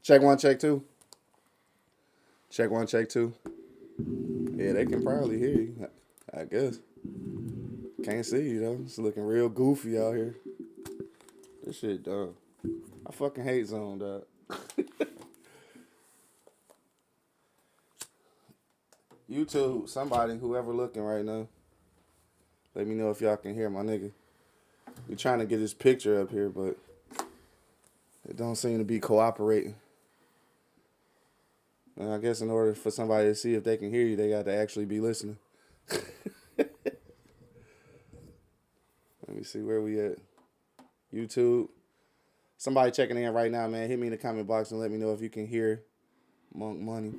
Check one, check two. Check one, check two. Yeah, they can probably hear you. I guess. Can't see you though. It's looking real goofy out here. This shit dumb. I fucking hate Zone, dog. YouTube, somebody, whoever looking right now, let me know if y'all can hear my nigga. We trying to get his picture up here, but it don't seem to be cooperating. And I guess in order for somebody to see if they can hear you, they got to actually be listening. Let me see where we at. YouTube. Somebody checking in right now, man. Hit me in the comment box and let me know if you can hear Monk Money.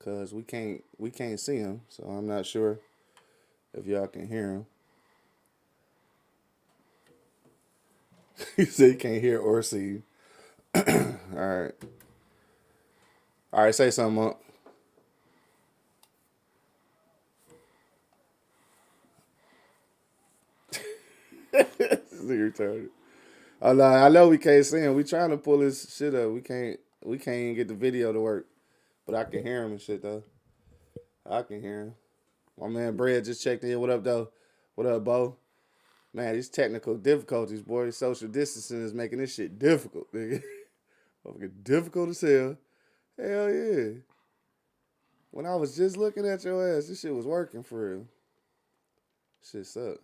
Cause we can't see him, so I'm not sure if y'all can hear him. He said he can't hear or see you. All right, say something, Monk. This is retarded. Oh no, I know we can't see him. We trying to pull his shit up. We can't even get the video to work. But I can hear him and shit though. I can hear him. My man Brad just checked in. What up though? What up, Bo? Man, these technical difficulties, boy. Social distancing is making this shit difficult, nigga. Fucking difficult as hell. Hell yeah. When I was just looking at your ass, this shit was working for real. Shit sucked.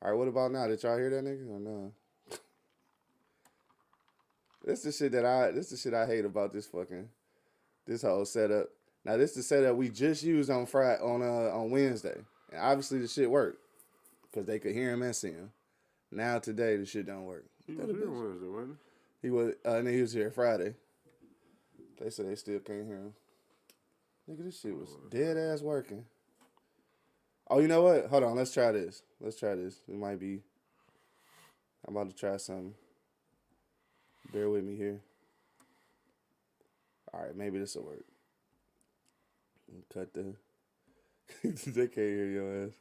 All right, what about now? Did y'all hear that nigga or no? This the shit I hate about this whole setup. Now this the setup we just used on Wednesday, and obviously the shit worked because they could hear him and see him. Now today the shit don't work. He was here Wednesday, wasn't he? He was here Friday. They said they still can't hear him. Nigga, this shit was dead ass working. Oh, you know what? Hold on, let's try this. It might be. I'm about to try something. Bear with me here. All right, maybe this will work. Cut the. They can't hear your ass.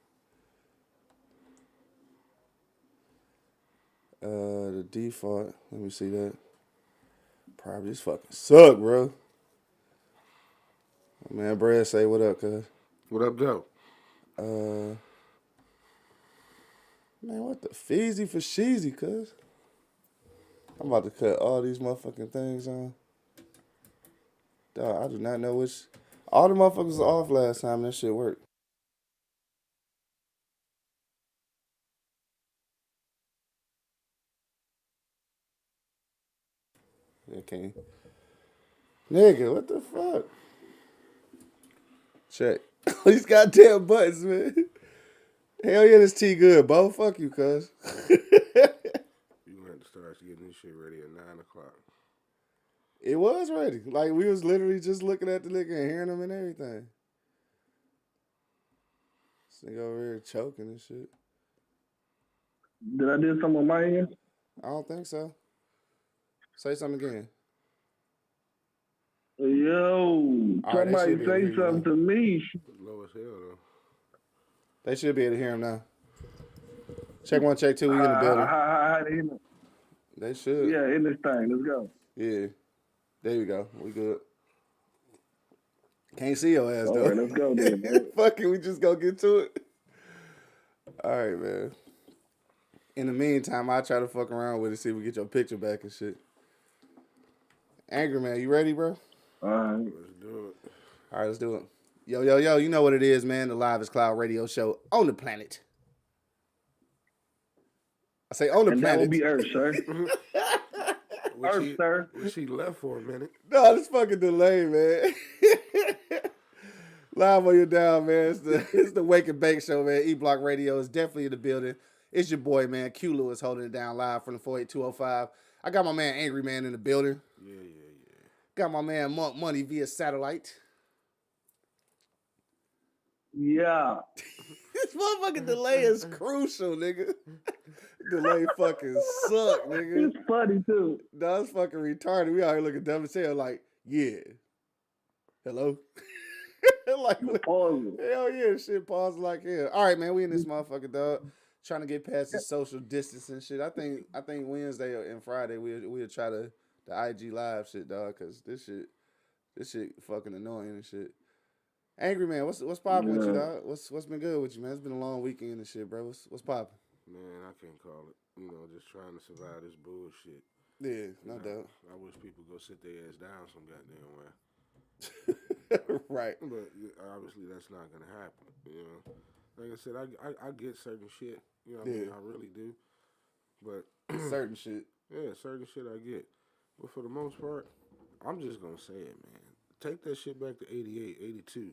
The default. Let me see that. Probably just fucking suck, bro. Man, Brad, say what up, cuz. What up, though? Man, what the feezy for sheezy, cuz? I'm about to cut all these motherfucking things on. Dog, I do not know which. All the motherfuckers was off last time that shit worked. Okay. Nigga, what the fuck? Check. These goddamn buttons, man. Hell yeah, this tea good, Bo. Fuck you, cuz. You gonna have to start getting this shit ready at 9 o'clock. It was ready. Like, we was literally just looking at the nigga and hearing him and everything. This nigga over here choking and shit. Did I do something on my end? I don't think so. Say something again. Yo, All right, somebody they should be able to say hear you something now. to me. It's low as hell, though. They should be able to hear him now. Check one, check two. We in the building. They should. Yeah, in this thing. Let's go. Yeah. There you go. We good. Can't see your ass, though. All right, let's go then, man. Fuck it, we just go get to it. All right, man. In the meantime, I try to fuck around with it, see if we get your picture back and shit. Angry Man, you ready, bro? All right. Let's do it. All right, let's do it. Yo, yo, yo, you know what it is, man. The Live is Cloud radio show on the planet. I say on the And planet. that will be Earth, sir. Earth, sir. Which he left for a minute. No, this fucking delay, man. Live on your down, man. It's the Wake and Bake show, man. E-Block Radio is definitely in the building. It's your boy, man. Q Lewis holding it down live from the 48205. I got my man Angry Man in the building. Yeah. Got my man Monk Money via satellite. Yeah. This motherfucking delay is crucial, nigga. Delay fucking suck, nigga. It's funny, too. No, it's fucking retarded. We out here looking dumb as hell like, yeah. Hello? Like, Pause. hell yeah, shit pause like hell. All right, man, we in this motherfucker, dog. trying to get past this social distancing shit. I think Wednesday and Friday we'll try the IG live shit, dog, cause this shit fucking annoying and shit. Angry man, what's popping with you, Yeah. dog? What's been good with you, man? It's been a long weekend and shit, bro. What's popping? Man, I can't call it. Just trying to survive this bullshit. Yeah, And no doubt. I wish people go sit their ass down some goddamn way. Right. But obviously that's not gonna happen. Like I said, I get certain shit. What I Yeah. mean, I really do. But Certain shit. yeah, certain shit I get. But for the most part, I'm just gonna say it, man. Take that shit back to 88, 82.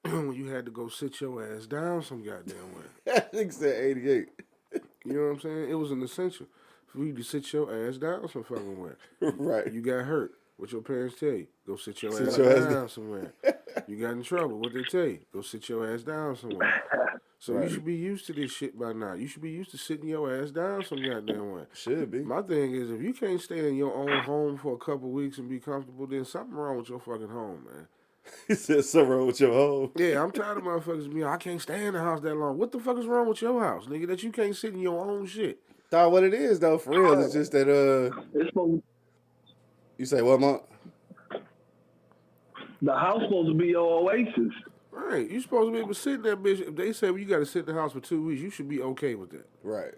When you had to go sit your ass down some goddamn way. That nigga said 88. You know what I'm saying? It was an essential for you to sit your ass down some fucking way. Right. You got hurt. What your parents tell you? Go sit your Sit ass your ass down down. somewhere. You got in trouble. What they tell you? Go sit your ass down somewhere. So you Right. should be used to this shit by now. You should be used to sitting your ass down some goddamn way. Should be. My thing is, if you can't stay in your own home for a couple weeks and be comfortable, then something wrong with your fucking home, man. He said something wrong with your home. Yeah, I'm tired of motherfuckers being, I can't stay in the house that long. What the fuck is wrong with your house, nigga, that you can't sit in your own shit? Dog, what it is though, for real, it's just that It's supposed, you say what, Monk? the house supposed to be your oasis. Right, you supposed to be able to sit in that bitch. If they say, well, you got to sit in the house for 2 weeks, you should be okay with that. Right.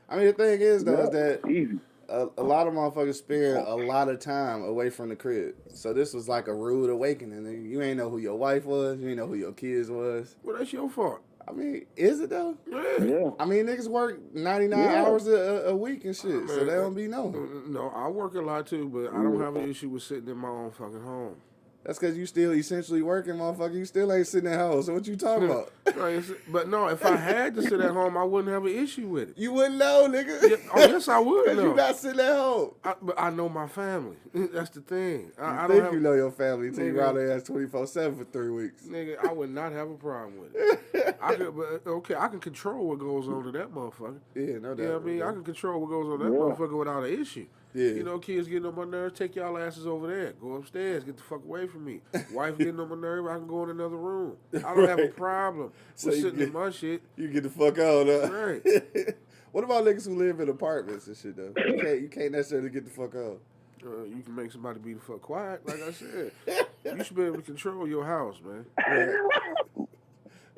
I mean, the thing is though, is that Easy. a lot of motherfuckers spend a lot of time away from the crib. So this was like a rude awakening. You ain't know who your wife was. You ain't know who your kids was. Well, that's your fault. I mean, is it though? Yeah. Yeah. I mean, niggas work 99 Yeah. hours a week and shit, so they don't be knowing. No, I work a lot too, but I don't have an issue with sitting in my own fucking home. That's because you still essentially working, motherfucker. You still ain't sitting at home. So what you talking about? Right, but no, if I had to sit at home, I wouldn't have an issue with it. You wouldn't know, nigga. Yeah, oh, yes, I would Because know. you not sitting at home. But I know my family. That's the thing. I You don't think have, you know your family until you Nigga. around their ass 24/7 for 3 weeks. nigga. I would not have a problem with it. I can control what goes on to that motherfucker. Yeah, no doubt. You know what I mean? I can control what goes on to that Yeah. motherfucker without an issue. Yeah. Kids getting on my nerves, take y'all asses over there. Go upstairs, get the fuck away from me. Wife getting on my nerves, I can go in another room. I don't have a Right. problem So with you sitting get- in my shit. You get the fuck out, huh? Right. What about niggas who live in apartments and shit though? You can't necessarily get the fuck out. You can make somebody be the fuck quiet, like I said. You should be able to control your house, man. Right.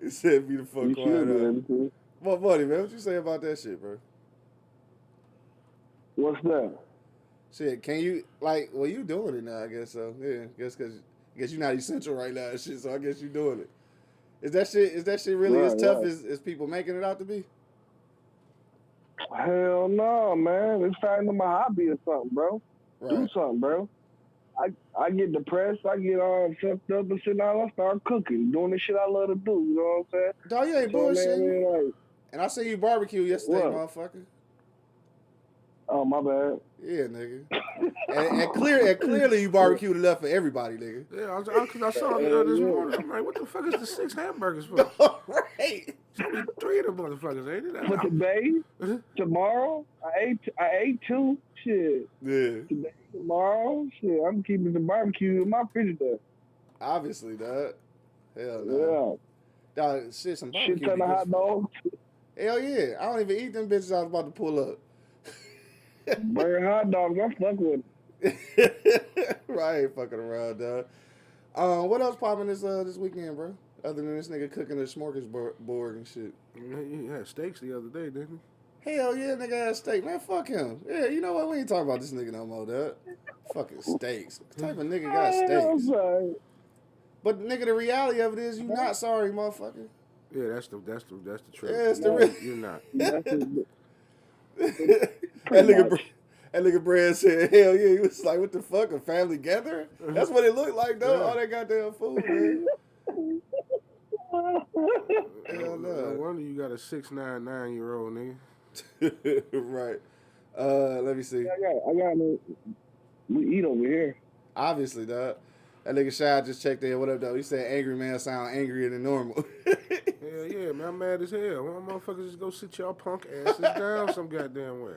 It said be the fuck You quiet. should be Huh? able to. What, buddy, man? What you say about that shit, bro? What's that? Shit, can you like? Well, you doing it now, I guess so. Yeah, guess you're not essential right now and shit. So I guess you doing it. Is that shit really as Right, tough right. as people making it out to be? Hell no, man. It's turning to my hobby or something, bro. Do Right. something, bro. I get depressed. I get all fucked up and shit. Now I start cooking, doing the shit I love to do. You know what I'm saying? Dog, you ain't So, man, bullshitting. like, And I seen you barbecue yesterday, What? motherfucker. oh my bad. Yeah, nigga. and clearly you barbecued enough for everybody, nigga. Yeah, because I saw it this morning. I'm like, what the fuck is the 6 hamburgers for? Right. It's only 3 of them motherfuckers, ain't it? For today, tomorrow, I ate 2. Shit. Yeah. Today, tomorrow, shit. I'm keeping the barbecue in my frigidaire. Obviously, dog. Hell no. Yeah. Dog, shit, some barbecue. Shit ton be of good hot for- dogs. Hell yeah. I don't even eat them bitches I was about to pull up. Burger hot dogs. I'm fucking with it. Right, I ain't fucking around, dog. What else popping this weekend, bro? Other than this nigga cooking a smorgasbord and shit. He had steaks the other day, didn't Hell yeah, nigga had steak. Man, fuck him. Yeah, you know what? We ain't talking about this nigga no more, dog. Fucking steaks. What type of nigga got I'm steaks? sorry. But nigga, the reality of it is you not sorry, motherfucker. he? Yeah, that's the truth. Yeah, it's the No, real- You're not. That's it. That nigga, much. that nigga Brad said, hell yeah. He was like, what the fuck, a family gathering? That's what it looked like, though. Yeah. All that goddamn food, man. Hell No no. wonder you got a 6'9", 9-year-old nigga. Right. Let me see. I got no. We eat over here. Obviously, dog. That nigga Shy just checked in. What up, though? He said angry man sound angrier than normal. Hell yeah, man, I'm mad as hell. Why motherfuckers just go sit y'all punk asses down some goddamn way?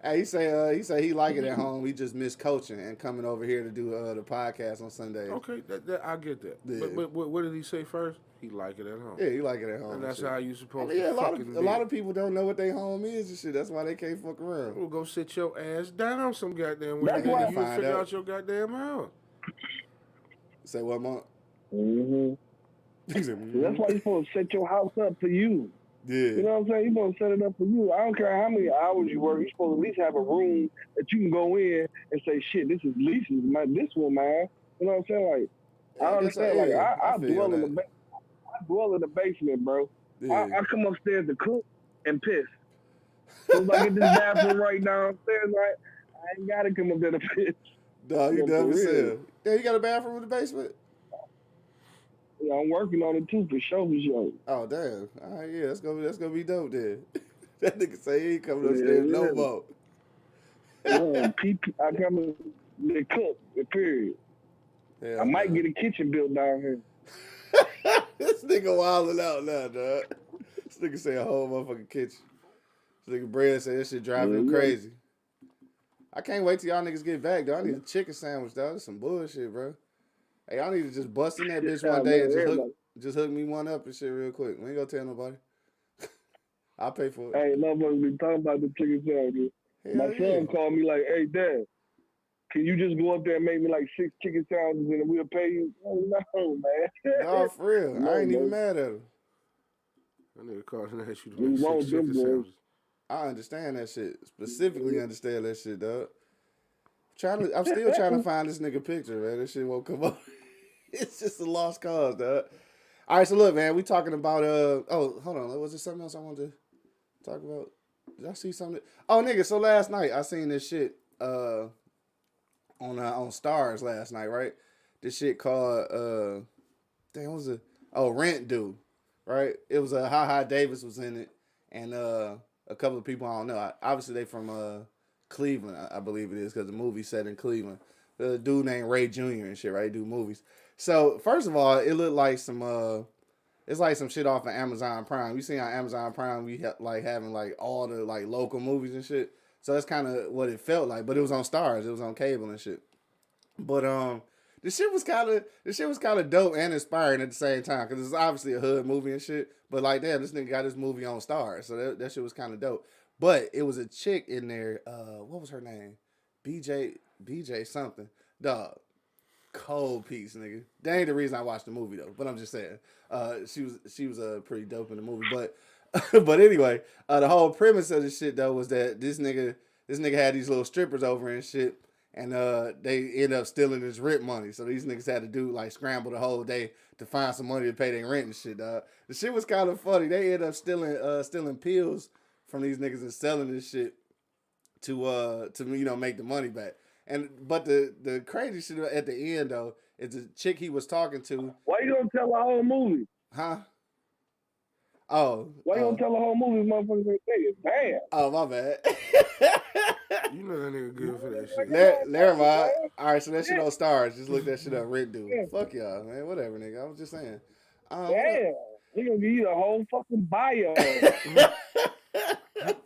Hey, he say he like it at home. He just miss coaching and coming over here to do the podcast on Sundays. Okay, that I get that. Yeah. But what did he say first? He like it at home. Yeah, he like it at home. And that's shit. how you I supposed mean, yeah, to fucking a lot of people don't know what their home is and shit. That's why they can't fuck around. Well, go sit your ass down some goddamn way, That's nigga. why- You figure out your goddamn house. Say what, Monk? Mm-hmm. He said, That's why you're supposed to set your house up for you. Yeah. You know what I'm saying? You're supposed to set it up for you. I don't care how many hours you work. You're supposed to at least have a room that you can go in and say, shit, this is Lisa's, this one, man. You know what I'm saying? Like, I understand. I dwell in the I dwell in the basement, bro. Yeah. I come upstairs to cook and piss. So if I get this bathroom right downstairs, right, I ain't gotta come up there to piss. Dog, you dumb as hell. Yeah, you got a bathroom in the basement? Yeah, I'm working on it too for sure. Oh damn! All right, yeah, that's gonna be dope then. That nigga say he ain't coming upstairs no more. Yeah, I come to cook. Period. Hell I might no. get a kitchen built down here. This nigga wilding out now, dog. This nigga say a whole motherfucking kitchen. This nigga Brad say this shit driving him crazy. I can't wait till y'all niggas get back, dog. I need a chicken sandwich, dog. That's some bullshit, bro. Hey, y'all need to just bust in that bitch one day and just hook me one up and shit real quick. We ain't gonna tell nobody. I'll pay for it. Hey, motherfuckers be talking about the chicken sandwich. My son called me like, hey, Dad, can you just go up there and make me like 6 chicken sandwiches and we'll pay you? Oh, no, man. No, for real. No, I ain't even mad at him. That nigga called and asked you to make 6 chicken sandwiches. I understand that shit. Specifically understand that shit, dog. I'm still trying to find this nigga picture, man. This shit won't come up. It's just a lost cause, dog. All right, so look, man, we talking about hold on, was there something else I wanted to talk about? Did I see something? Oh, nigga, so last night I seen this shit on Stars last night, right? This shit called what was it? Oh, Rent Due, right? It was Ha Davis was in it, and a couple of people I don't know. Obviously they from Cleveland, I believe it is, because the movie set in Cleveland. The dude named Ray Jr. and shit, right? Do movies. So first of all, it looked like some it's like some shit off of Amazon Prime. You see on Amazon Prime we like having like all the like local movies and shit. So that's kind of what it felt like, but it was on Stars, it was on cable and shit. But the shit was kind of dope and inspiring at the same time because it's obviously a hood movie and shit. But like, damn, this nigga got this movie on Stars, so that shit was kind of dope. But it was a chick in there. What was her name? BJ something. Dog. Cold piece, nigga. That ain't the reason I watched the movie though. But I'm just saying, she was pretty dope in the movie. But but anyway, the whole premise of the shit though was that this nigga had these little strippers over and shit, and they end up stealing his rent money. So these niggas had to do like scramble the whole day to find some money to pay their rent and shit. Dog. The shit was kind of funny. They end up stealing pills from these niggas and selling this shit to make the money back. But the crazy shit at the end though is the chick he was talking to. Why you gonna tell the whole movie? Huh? Oh. Why you gonna tell the whole movie, motherfuckers ain't say it? Damn. Oh, my bad. You know that nigga good for that shit. Never mind. All right, so that shit on Stars. Just look that shit up. Rent Due. Yeah. Fuck y'all, man. Whatever, nigga. I was just saying. Damn. He gonna give you the whole fucking bio.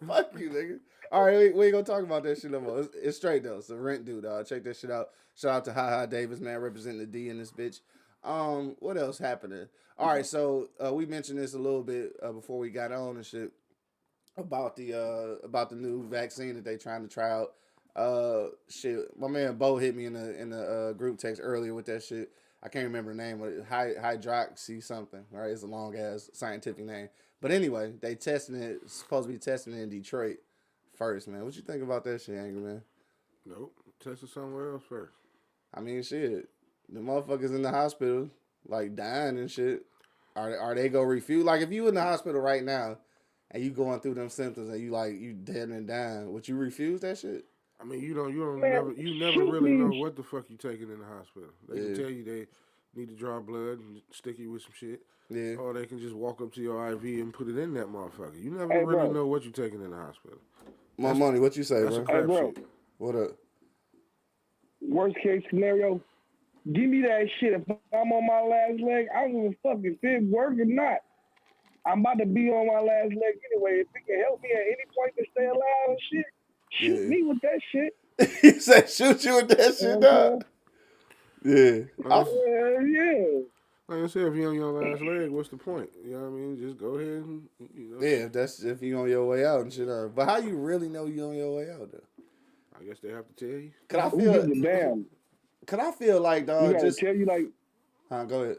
Fuck you, nigga. All right, we ain't gonna talk about that shit no more. It's straight though. So Rent Due, dog. Check that shit out. Shout out to Ha Davis, man, representing the D in this bitch. What else happening? All right, so we mentioned this a little bit before we got on and shit about the new vaccine that they trying to try out. Shit, my man Bo hit me in the group text earlier with that shit. I can't remember the name of it. Hydroxy something, right? It's a long ass scientific name. But anyway, they supposed to be testing it in Detroit first, man. What you think about that shit, Angry Man? Nope. Test it somewhere else first. I mean, shit. The motherfuckers in the hospital, like, dying and shit. Are they gonna refuse? Like, if you in the hospital right now and you going through them symptoms and you dead and dying, would you refuse that shit? I mean, you never really know what the fuck you taking in the hospital. They can tell you they need to draw blood and stick you with some shit. Yeah. Or they can just walk up to your IV and put it in that motherfucker. You never really know what you taking in the hospital. My money, what you say, that's bro? A crap shit. What up? Worst case scenario, give me that shit. If I'm on my last leg, I don't give a fuck if it work or not. I'm about to be on my last leg anyway. If it can help me at any point to stay alive and shit, Shoot Yeah. me with that shit. He said, "Shoot you with that You know shit, what dog." I'm Yeah. Like I, saying? Yeah. like I said, if you're on your last leg, what's the point? You know what I mean? Just go ahead and Yeah, that's if you on your way out and shit. But how you really know you on your way out though? I guess they have to tell you. Could I Who feel? gives a damn? Could I feel like You dog? gotta Just tell you like go ahead.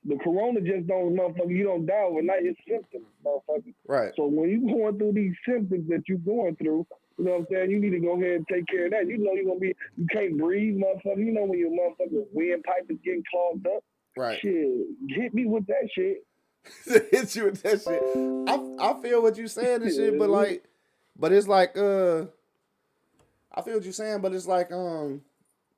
the corona just don't motherfucker. You don't die overnight. It's symptoms, motherfucker. Right. So when you going through these symptoms that you going through, you know what I'm saying? You need to go ahead and take care of that. You know you're gonna be you can't breathe, motherfucker. You know when your motherfucking windpipe is getting clogged up. Right. Shit, hit me with that shit. Hit you with that shit. I feel what you saying and shit, but like, but it's like I feel what you're saying, but it's like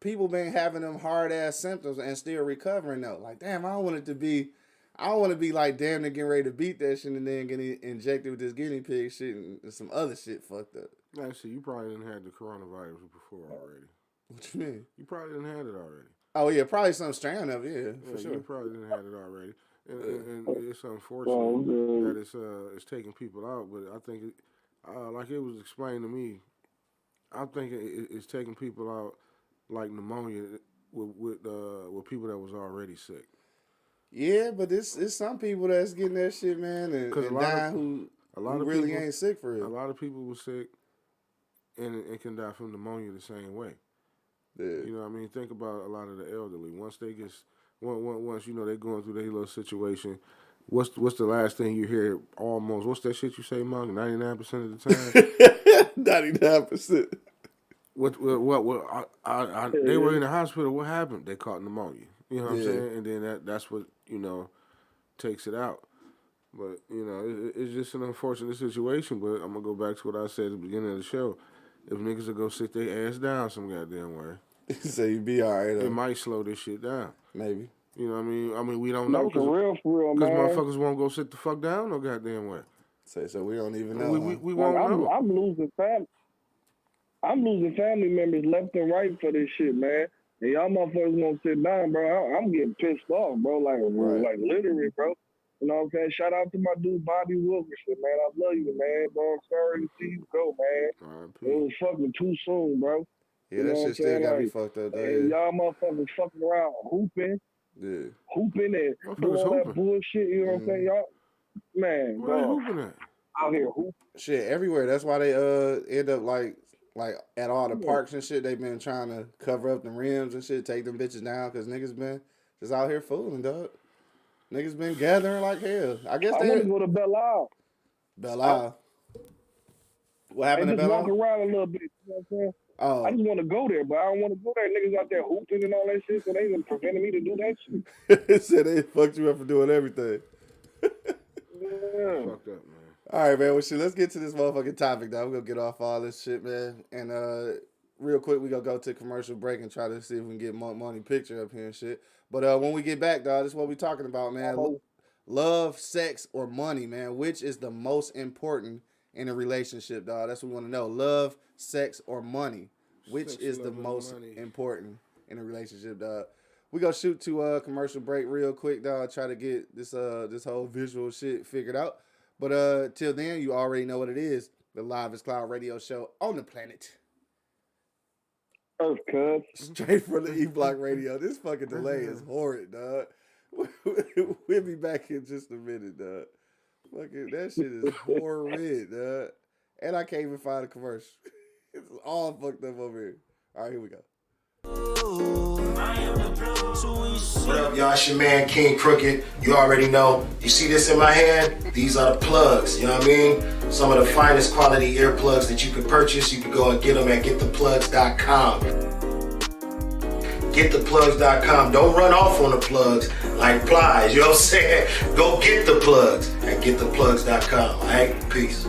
people been having them hard ass symptoms and still recovering though. Like, damn, I don't want it to be. I don't want to be like damn near getting ready to beat that shit and then getting injected with this guinea pig shit and some other shit fucked up. Actually, you probably didn't have the coronavirus before already. What you mean? You probably didn't have it already. Oh yeah, probably some strand of it, yeah, for sure. You probably didn't have it already, and it's unfortunate that it's taking people out. But I think, like it was explained to me, I'm thinking it's taking people out like pneumonia with people that was already sick. Yeah, but it's some people that's getting that shit, man, and dying who really people, ain't sick for real. A lot of people were sick and can die from pneumonia the same way. Yeah. You know what I mean? Think about a lot of the elderly. Once they get, once you know they're going through their little situation, what's the last thing you hear? Almost, what's that shit you say, Monk? 99% of the time. 99%. What? They were in the hospital. What happened? They caught pneumonia. You know what I'm saying? And then that's what takes it out. But it's just an unfortunate situation. But I'm gonna go back to what I said at the beginning of the show. If niggas will go sit their ass down some goddamn way, so you be all right. It might slow this shit down. Maybe. You know what I mean? I mean, we don't know for real, because man. motherfuckers won't go sit the fuck down no goddamn way. So we don't even know. We won't know. I'm losing family. I'm losing family members left and right for this shit, man. And y'all motherfuckers won't sit down, bro. I'm getting pissed off, bro. Like literally, bro. You know what I'm saying? Shout out to my dude Bobby Wilkerson, man. I love you, man. Bro, I'm sorry to see you go, man. It was fucking too soon, bro. Yeah, that shit still got me fucked up, though. Yeah. Y'all motherfuckers fucking around hooping. Yeah. Hooping and doing all that bullshit, you know what I'm saying? Y'all, man, where they hooping at? Out here hooping. Shit, everywhere. That's why they end up like at all the parks and shit. They've been trying to cover up the rims and shit, take them bitches down because niggas been just out here fooling, dog. Niggas been gathering like hell. I guess I want to go to Belle Isle. Belle Isle. What happened at Belle Isle? Just walk around a little bit. You know what I'm saying? Oh. I just want to go there, but I don't want to go there. Niggas out there hooping and all that shit, so they even preventing me to do that shit. It said they fucked you up for doing everything. Yeah. Fucked up, man. All right, man. Well, shit, let's get to this motherfucking topic, dog. We're going to get off all this shit, man. And real quick, we going to go to commercial break and try to see if we can get more money picture up here and shit. But when we get back, dog, this is what we talking about, man. Love, sex, or money, man. Which is the most important in a relationship, dog? That's what we want to know. Love, sex, or money. Which is the most important in a relationship, dog? We gonna shoot to a commercial break real quick, dog. Try to get this whole visual shit figured out. But till then, you already know what it is. The Live is Cloud radio show on the planet. Earth, cuz. Straight from the E-Block radio. This fucking delay is horrid, dog. We'll be back in just a minute, dog. Fucking, that shit is horrid, dog. And I can't even find a commercial. It's all fucked up over here. All right, here we go. What up, y'all? It's your man, King Crooked. You already know. You see this in my hand? These are the plugs, you know what I mean? Some of the finest quality earplugs that you can purchase. You can go and get them at gettheplugs.com. Gettheplugs.com. Don't run off on the plugs like Plies, you know what I'm saying? Go get the plugs at gettheplugs.com, all right? Peace.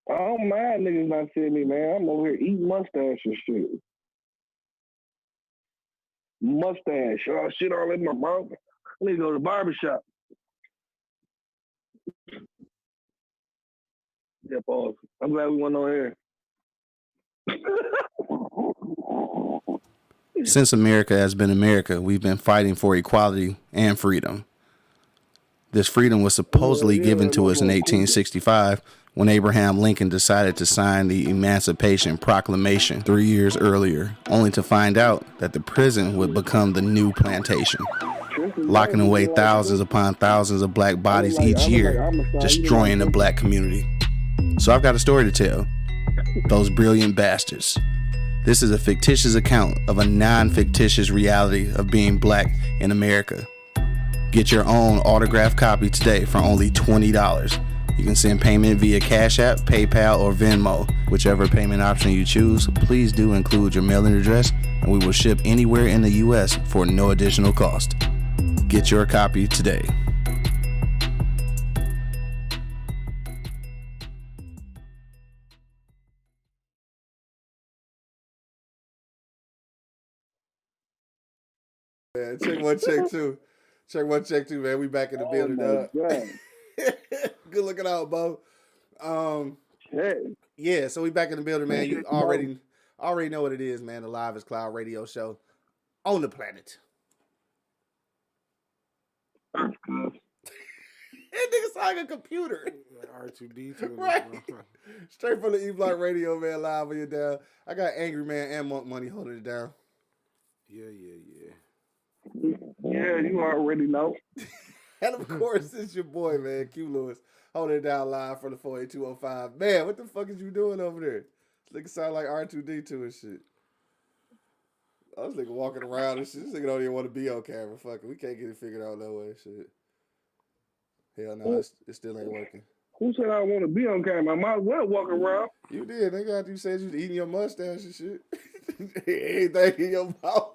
I don't mind niggas not seeing me, man. I'm over here eating mustache and shit. Mustache. Oh, shit all in my mouth. I need to go to the barbershop. Yeah, pause. I'm glad we went on air. Since America has been America, we've been fighting for equality and freedom. This freedom was supposedly given to us in 1865 when Abraham Lincoln decided to sign the Emancipation Proclamation 3 years earlier, only to find out that the prison would become the new plantation, locking away thousands upon thousands of black bodies each year, destroying the black community. So I've got a story to tell. Those brilliant bastards. This is a fictitious account of a non-fictitious reality of being black in America. Get your own autographed copy today for only $20. You can send payment via Cash App, PayPal, or Venmo. Whichever payment option you choose, please do include your mailing address, and we will ship anywhere in the U.S. for no additional cost. Get your copy today. Man, check one, check two. Check one, check two, man. We back in the building, dog. Good looking out, Bo. Yeah, so we back in the building, man. You already know what it is, man. The Live is Cloud radio show on the planet. That nigga sound like a computer. R2D2. Right. Straight from the E-Block Radio, man, live on you down. I got Angry Man and Monk Money holding it down. Yeah. Yeah, you already know. And of course, it's your boy, man, Q Lewis, holding it down live for the 48205. Man, what the fuck is you doing over there? This nigga sound like R2D2 and shit. I was nigga walking around and shit. This nigga don't even want to be on camera. Fuck it. We can't get it figured out no way. Shit. Hell no, it still ain't working. Who said I want to be on camera? I might as well walk around. You did. Nigga, after you said you was eating your mustache and shit. Anything in your mouth.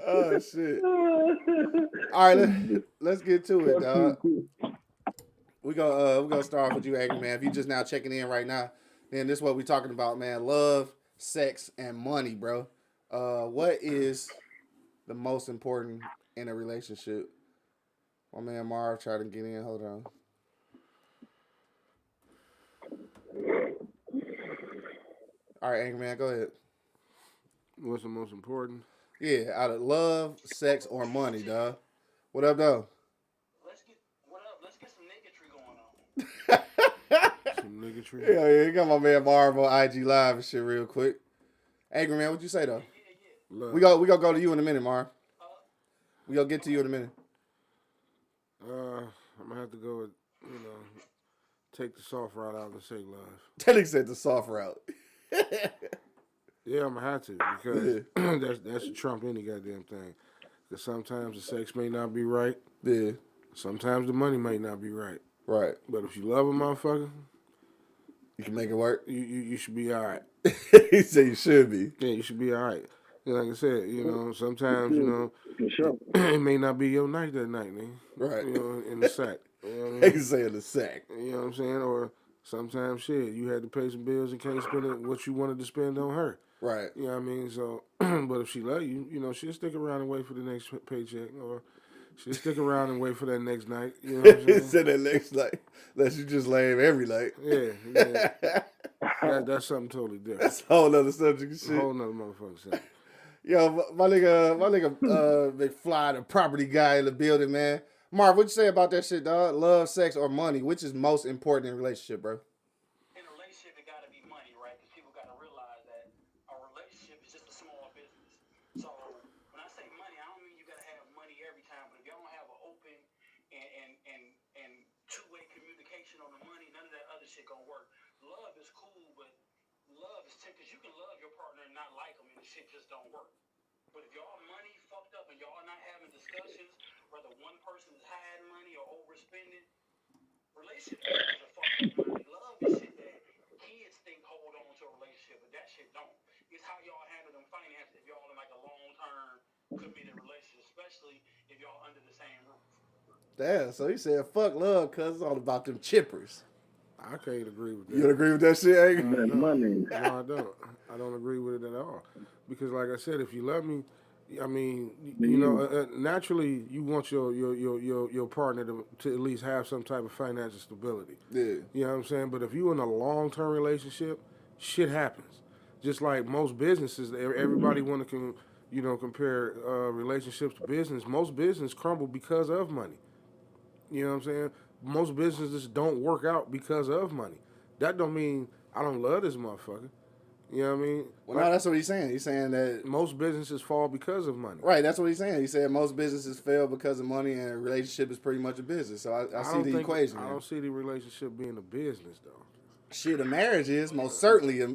Oh, shit. All right, let's get to it, dog. We're gonna start off with you, Angry Man. If you're just now checking in right now, then this is what we're talking about, man. Love, sex, and money, bro. What is the most important in a relationship? My man Marv tried to get in. Hold on. All right, Angry Man, go ahead. What's the most important? Yeah, out of love, sex, or money, dog. What up, though? Let's get some niggatry going on. Some niggatry? Yeah, you got my man Marv on IG Live and shit real quick. Angry Man, what you say, though? Love. We gonna go to you in a minute, Marv. We gonna get to you in a minute. I'm gonna have to go with, take the soft route out and say love. Teddy said the soft route. Yeah, I'm gonna have to because that's a trump any goddamn thing. Because sometimes the sex may not be right. Yeah. Sometimes the money might not be right. Right. But if you love a motherfucker, you can make it work. You should be all right. He said you should be. Yeah, you should be all right. Like I said, sometimes, it may not be your night that night, man. Right. In the sack. You know what I mean? They can say in the sack. You know what I'm saying? Or sometimes, shit, you had to pay some bills and can't spend it what you wanted to spend on her. Right. You know what I mean? So, but if she love you, she'll stick around and wait for the next paycheck, or she'll stick around and wait for that next night. You know what I'm saying? Said that next night, unless you just lame every night. Yeah. That's something totally different. That's a whole other subject of shit. A whole nother motherfucking subject. Yo, my nigga, McFly, the property guy in the building, man. Marv, what you say about that shit, dog? Love, sex, or money? Which is most important in a relationship, bro? In a relationship, it gotta be money, right? Because people gotta realize that a relationship is just a small business. So when I say money, I don't mean you gotta have money every time, but if y'all don't have an open and two-way communication on the money, none of that other shit gonna work. Love is cool, but love is because you can love your partner and not like them, and the shit just don't work. But if y'all money fucked up and y'all not having discussions, whether one person is hiding money or overspending, relationship is a fucked up money. Love is shit that kids think hold on to a relationship, but that shit don't. It's how y'all handle them finances if y'all in like a long-term committed relationship, especially if y'all under the same roof. Damn, so he said fuck love cause it's all about them chippers. I can't agree with that. You don't agree with that shit, Angry? That money. No, I don't. I don't agree with it at all. Because, like I said, if you love me, I mean, you know, naturally, you want your partner to at least have some type of financial stability. Yeah. You know what I'm saying? But if you're in a long-term relationship, shit happens. Just like most businesses, everybody want to, compare relationships to business. Most business crumble because of money. You know what I'm saying? Most businesses don't work out because of money. That don't mean I don't love this motherfucker. You know what I mean? Well, no, that's what he's saying. He's saying that most businesses fall because of money. Right, that's what he's saying. He said most businesses fail because of money, and a relationship is pretty much a business. So I see the equation. I don't see the relationship being a business, though. Shit, a marriage is most certainly a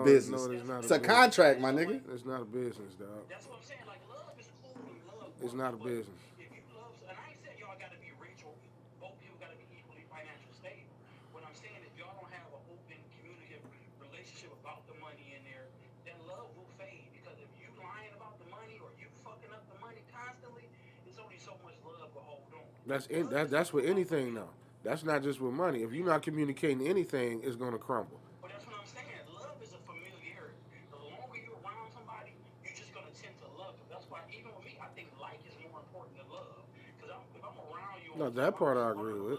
business. No, it is not. It's a contract, my nigga. It's not a business, dog. That's what I'm saying. Like, love is cool and love. It's not a business. If you love, and I ain't saying y'all got to be rich or both people got to be equally financially stable. What I'm saying, if y'all don't have an open, communicative relationship about the money in there, then love will fade. Because if you lying about the money or you fucking up the money constantly, it's only so much love will hold on. That's with anything, though. That's not just with money. If you're not communicating anything, it's going to crumble. But that's what I'm saying. Love is a familiarity. The longer you're around somebody, you're just going to tend to love them. That's why, even with me, I think like is more important than love. Because if I'm around you, No, that part I agree with.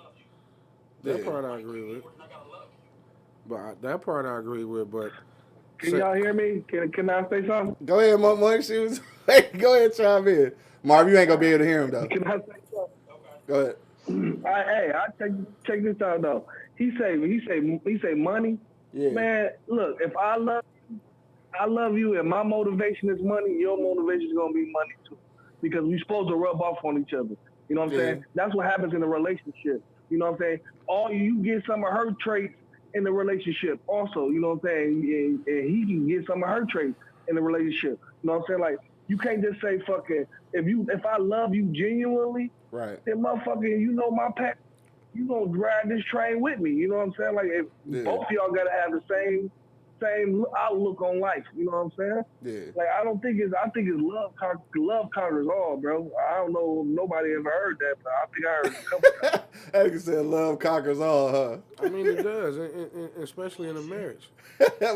That part I agree with. I gotta love you. But that part I agree with. But Can y'all hear me? Can I say something? Go ahead, Monk. Go ahead, chime in. Marv, you ain't gonna be able to hear him though. Can I say something? Go ahead. I check this out though. He say money. Yeah. Man, look, if I love you, and my motivation is money, your motivation is gonna be money too, because we supposed to rub off on each other. You know what I'm saying? That's what happens in a relationship. You know what I'm saying? You get some of her traits in the relationship also. You know what I'm saying? And he can get some of her traits in the relationship. You know what I'm saying? Like, you can't just say fucking if I love you genuinely. Right. Then motherfucker, my pack, you gonna ride this train with me. You know what I'm saying? Like, if both of y'all gotta have the same outlook on life. You know what I'm saying? Yeah. Like, I think it's love conquers all, bro. I don't know if nobody ever heard that, but I think I heard it a couple times. That nigga said love conquers all, huh? I mean, it does, especially in a marriage.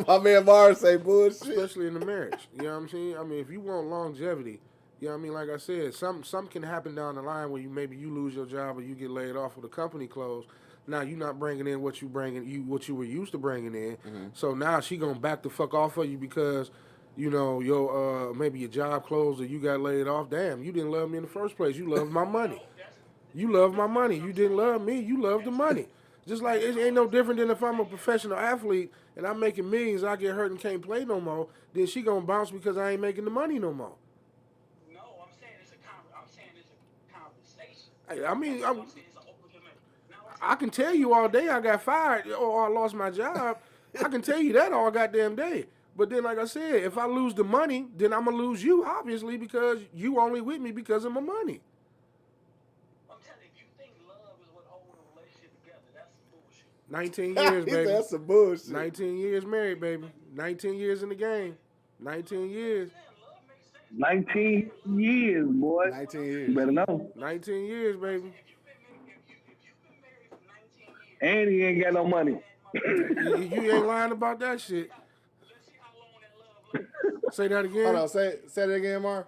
My man Mars say bullshit. Especially in a marriage. You know what I'm saying? I mean, if you want longevity, you know what I mean? Like I said, some can happen down the line where maybe you lose your job or you get laid off or the company closed. Now you're not bringing in what you were used to bringing in. Mm-hmm. So now she gonna back the fuck off of you because, your maybe your job closed or you got laid off. Damn, you didn't love me in the first place. You loved my money. You love my money. You didn't love me. You love the money. Just like it ain't no different than if I'm a professional athlete and I'm making millions, I get hurt and can't play no more. Then she gonna bounce because I ain't making the money no more. No, I'm saying it's a conversation. I mean, I can tell you all day I got fired or I lost my job. I can tell you that all goddamn day. But then, like I said, if I lose the money, then I'm gonna lose you, obviously, because you only with me because of my money. I'm telling you, if you think love is what holds a relationship together, that's some bullshit. 19 years, baby. That's some bullshit. 19 years married, baby. 19 years in the game. 19 years. 19 years, boy. 19 years. You better know. 19 years, baby. And he ain't got no money. You ain't lying about that shit. Let's see how long that love lasts. Say that again. Hold on, say that again, Marv.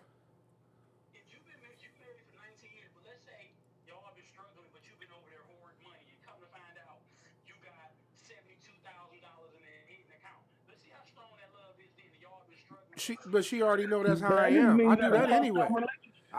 If you've been married for 19 years, but let's say y'all have been struggling, but you've been over there hoarding money, and come to find out you got $72,000 in the hidden account. Let's see how strong that love is then. Y'all have been struggling. But she already know that's how I am. I do that anyway.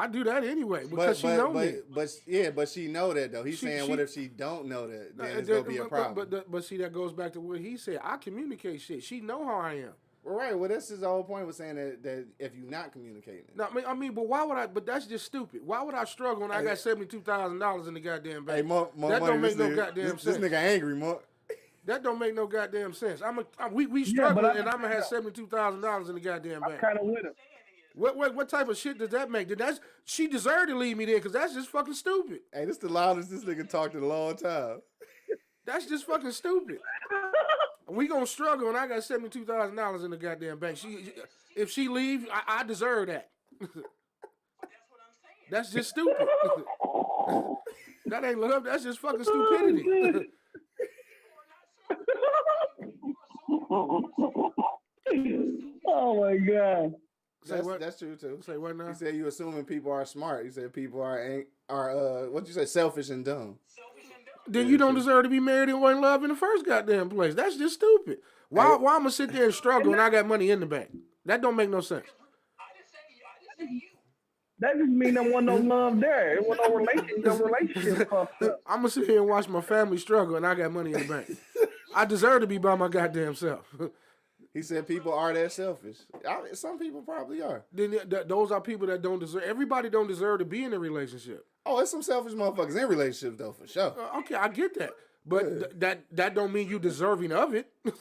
I do that anyway because she know me. But she know that though. He's saying, what if she don't know that? Then it's gonna be a problem. But see, that goes back to what he said. I communicate shit. She know how I am. Well, right. Well, this is the whole point. Was saying that if you're not communicating. No, I mean, but why would I? But that's just stupid. Why would I struggle when I got $72,000 in the goddamn bank? Hey, Monk, that don't make no goddamn sense. This nigga angry, Monk. That don't make no goddamn sense. We struggling, and I'm gonna have $72,000 in the goddamn bank. Kind of with him. What type of shit does that make? She deserved to leave me there because that's just fucking stupid. Hey, this the loudest this nigga talked in a long time. That's just fucking stupid. We gonna struggle, and I got $72,000 in the goddamn bank. If she leave, I deserve that. That's just stupid. That ain't love. That's just fucking stupidity. Oh my god. Say what? That's true too. Say what now? He said you assuming people are smart. He said people are what you say, selfish and dumb. Then you don't deserve to be married and in love in the first goddamn place. That's just stupid. Why I'm gonna sit there and struggle and I got money in the bank? That don't make no sense. I didn't say you. That just mean there wasn't no love there. It was no relationship fucked up. I'm gonna sit here and watch my family struggle and I got money in the bank. I deserve to be by my goddamn self. He said people are that selfish. Some people probably are. Then those are people that don't deserve. Everybody don't deserve to be in a relationship. Oh, there's some selfish motherfuckers in relationships though, for sure. Okay, I get that, but that don't mean you deserving of it. No, a lot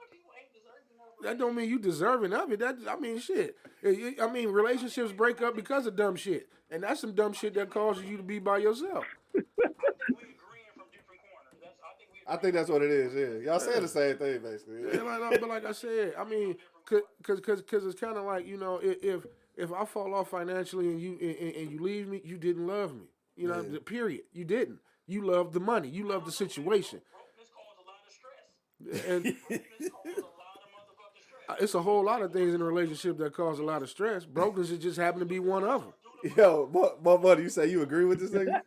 of people ain't deserving of it. That don't mean you deserving of it. I mean, shit. I mean, relationships break up because of dumb shit, and that's some dumb shit that causes you to be by yourself. We agreeing from different corners. I think that's what it is. Yeah, y'all saying the same thing basically. Yeah, but like I said, I mean, cause it's kind of like, you know, if I fall off financially and you leave me, you didn't love me. You know, period. You didn't. You loved the money. You loved the situation. Brokenness causes a lot of stress. And Brokenness causes a lot of motherfucking stress. it's a whole lot of things in a relationship that cause a lot of stress. Brokenness just happen to be one of them. Yo, my buddy, you say you agree with this nigga?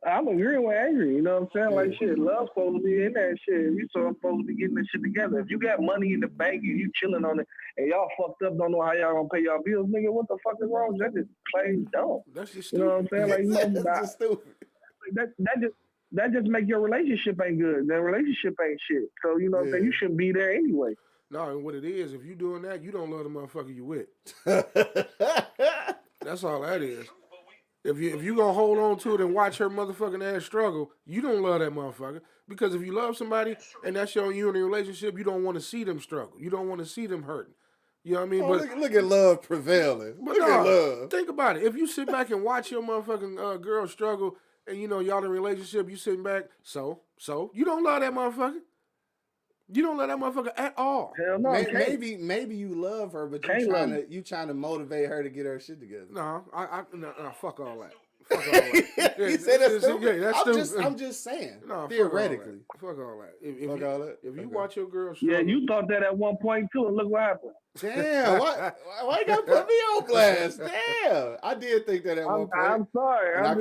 I'm agreeing with Angry, you know what I'm saying? Like, shit, love's supposed to be in that shit. We supposed to be getting this shit together. If you got money in the bank and you chilling on it and y'all fucked up, don't know how y'all gonna pay y'all bills, nigga, what the fuck is wrong? That's just plain dumb. That's just You know what I'm saying? Like, That's just stupid. that just make your relationship ain't good. That relationship ain't shit. So, you know what I'm saying? You shouldn't be there anyway. No, and what it is, if you doing that, you don't love the motherfucker you with. That's all that is. If you gonna hold on to it and watch her motherfucking ass struggle, you don't love that motherfucker. Because if you love somebody and that's showing you in a relationship, you don't want to see them struggle. You don't want to see them hurting. You know what I mean? Oh, look at love prevailing. But Look at love. think about it. If you sit back and watch your motherfucking girl struggle and you know y'all in a relationship, you sitting back, so you don't love that motherfucker. You don't love that motherfucker at all. Hell no. Maybe you love her, but you trying to motivate her to get her shit together. No, no, fuck all that. Fuck all that. You say that's stupid? Yeah, that's stupid. I'm just saying. No, theoretically. Fuck all that. If you Okay. watch your girl struggle, Yeah, you thought that at one point too, and look what happened. Damn, why you gotta put me on blast? Damn, I did think that at one point. I'm sorry. I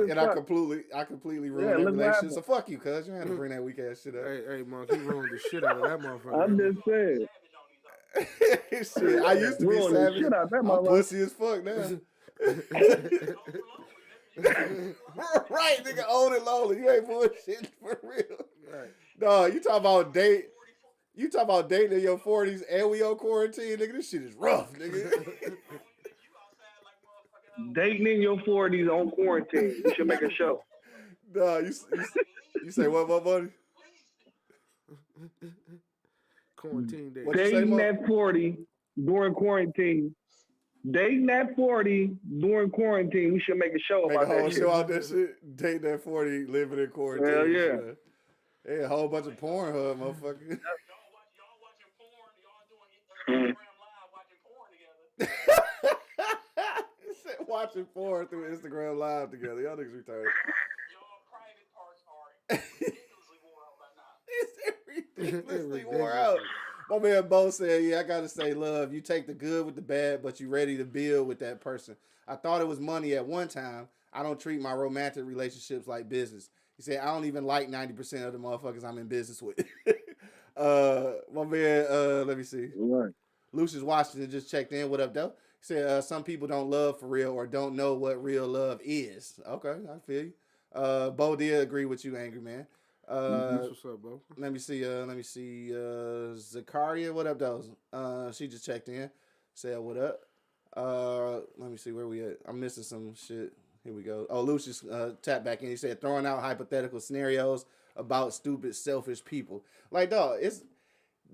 completely ruined that relationship. So fuck you, cuz you had to bring that weak ass shit up. Hey, Monk, he ruined the shit out of that motherfucker. I'm just saying. Shit, I used to be Ruined the savage. shit out that I'm motherfucker. pussy as fuck now. Right, nigga, old and lonely. You ain't bullshitting for real. Right. No, you talking about dating in your 40s and we on quarantine, nigga. This shit is rough, nigga. Dating in your 40s on quarantine. You should make a show. No, you say what, buddy? Quarantine day. Dating at 40 during quarantine. Dating at 40 during quarantine. We should make a show about that. Make a whole shit. show out that shit. Dating at 40, living in quarantine. Hell yeah. Hey, a whole bunch of Pornhub, motherfucker. Y'all watching porn, y'all doing Instagram live watching porn together. Watching porn through Instagram Live together. Y'all niggas retarded. Y'all private parts are ridiculously wore out by now. It's ridiculously wore out. My man Bo said, yeah, I gotta say, love, you take the good with the bad, but you ready to build with that person. I thought it was money at one time. I don't treat my romantic relationships like business. He said, I don't even like 90% of the motherfuckers I'm in business with. My man, let me see. Right. Lucius Washington just checked in. What up, though? He said, some people don't love for real or don't know what real love is. Okay, I feel you. Bo did agree with you, Angry Man. What's up, bro? Let me see. Zakaria, what up, though? She just checked in. Said, what up? Let me see where we at. I'm missing some shit. Here we go. Oh, Lucius tapped back in. He said, throwing out hypothetical scenarios about stupid, selfish people. Like, dog,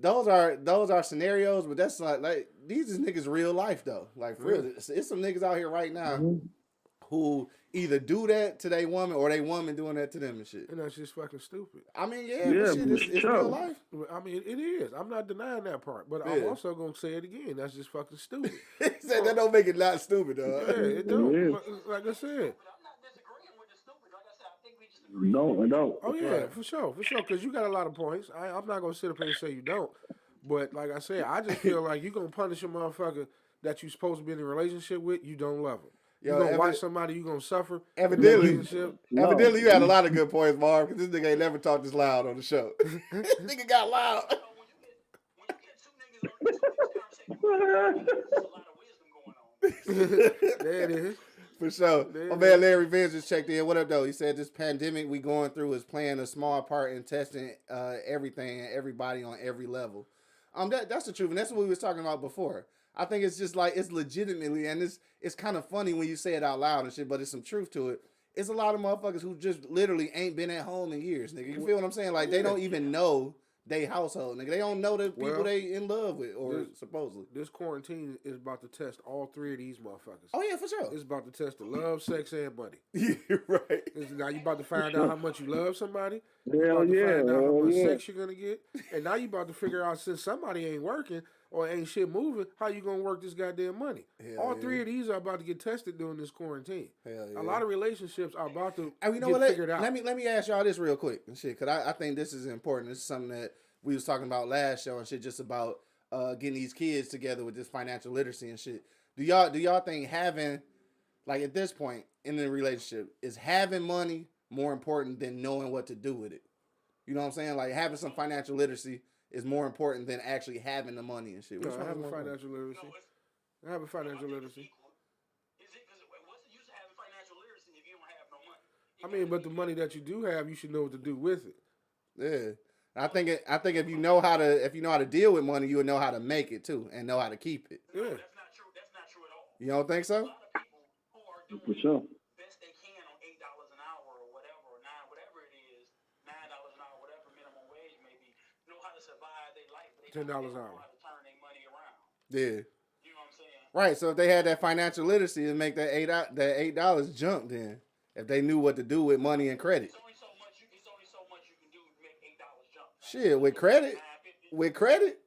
those are scenarios, but that's like these is niggas real life though. Like, for real, it's some niggas out here right now who either do that to their woman or they woman doing that to them and shit. And that's just fucking stupid. I mean, but shit, it's real life. I mean, it is. I'm not denying that part, but I'm also gonna say it again. That's just fucking stupid. He said that don't make it not stupid, dog. Yeah, it don't. Like I said. But I'm not disagreeing with the stupid. Like I said, I think we just Don't. Oh yeah, for sure. Because you got a lot of points. I'm not gonna sit up here and say you don't. But like I said, I just feel like you gonna punish a motherfucker that you supposed to be in a relationship with. You don't love him. You Yo, gonna watch somebody you gonna suffer in a evidently, relationship. No. evidently, you had a lot of good points, Marv. Because this nigga ain't never talked this loud on the show. This nigga got loud. So when you get two niggas conversating with there's a lot of wisdom going on. There it is. For sure. There My it man is. Larry Vince just checked in. What up, though? He said this pandemic we going through is playing a small part in testing everything and everybody on every level. That's the truth, and that's what we was talking about before. I think it's just like it's legitimately, and it's kind of funny when you say it out loud and shit, but it's some truth to it. It's a lot of motherfuckers who just literally ain't been at home in years, nigga. You feel what I'm saying? Like they don't even know they household, nigga. They don't know the people they in love with, or supposedly. This quarantine is about to test all three of these motherfuckers. Oh yeah, for sure. It's about to test the love, sex, and money. You're right. Now you about to find out how much you love somebody. You Hell about to yeah. find out how Hell much yeah. sex you're gonna get, and now you about to figure out since somebody ain't working or ain't shit moving, how you gonna work this goddamn money. Hell All yeah. three of these are about to get tested during this quarantine. Hell yeah. A lot of relationships are about to And you know get what? figured out. Let me ask y'all this real quick and shit, cause I think this is important. This is something that we was talking about last show and shit, just about getting these kids together with this financial literacy and shit. Do y'all think having, like at this point in the relationship, is having money more important than knowing what to do with it? You know what I'm saying? Like having some financial literacy is more important than actually having the money and shit. No, Which one is having more important? financial literacy. Having financial literacy. Is it because what's the use of having financial literacy if you don't have no money? I mean, but the money that you do have, you should know what to do with it. Yeah. I think if you know how to deal with money, you would know how to make it too and know how to keep it. Yeah. That's not true. That's not true at all. You don't think A so? lot of people who are doing For sure. the best they can on $8 an hour or whatever, or whatever it is, $9 an hour, whatever minimum wage may be, know how to survive their life. But they $10 don't an know hour. how to turn their money around. Yeah. You know what I'm saying? Right. So if they had that financial literacy and make that $8 jump, then if they knew what to do with money and credit. It's only so much you can do to make $8 jump. Shit, with credit. With credit.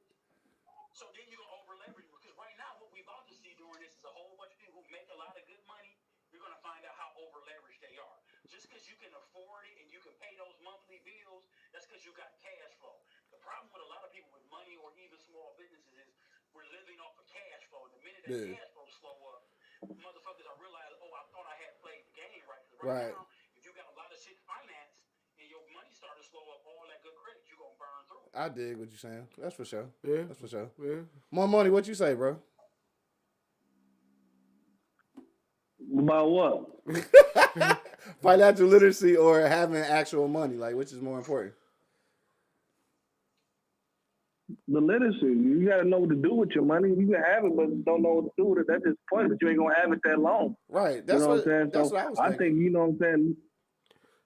So then you're gonna over leverage because right now what we about to see during this is a whole bunch of people who make a lot of good money. You're gonna find out how over leveraged they are. Just because you can afford it and you can pay those monthly bills, that's because you got cash flow. The problem with a lot of people with money or even small businesses is we're living off of cash flow. The minute that cash flow slow up, motherfuckers are realize, oh, I thought I had played the game right. Because right now, if you got a lot of shit financed and your money started to slow up, all that good credit, you're gonna burn through. I dig what you're saying. That's for sure. Yeah. That's for sure. Yeah. More money. What you say, bro? About what? Financial literacy or having actual money? Like, which is more important? The literacy. You gotta know what to do with your money. You can have it, but don't know what to do with it. That's just funny. But you ain't gonna have it that long. Right. That's what I'm saying. That's what I was thinking. I think, you know what I'm saying.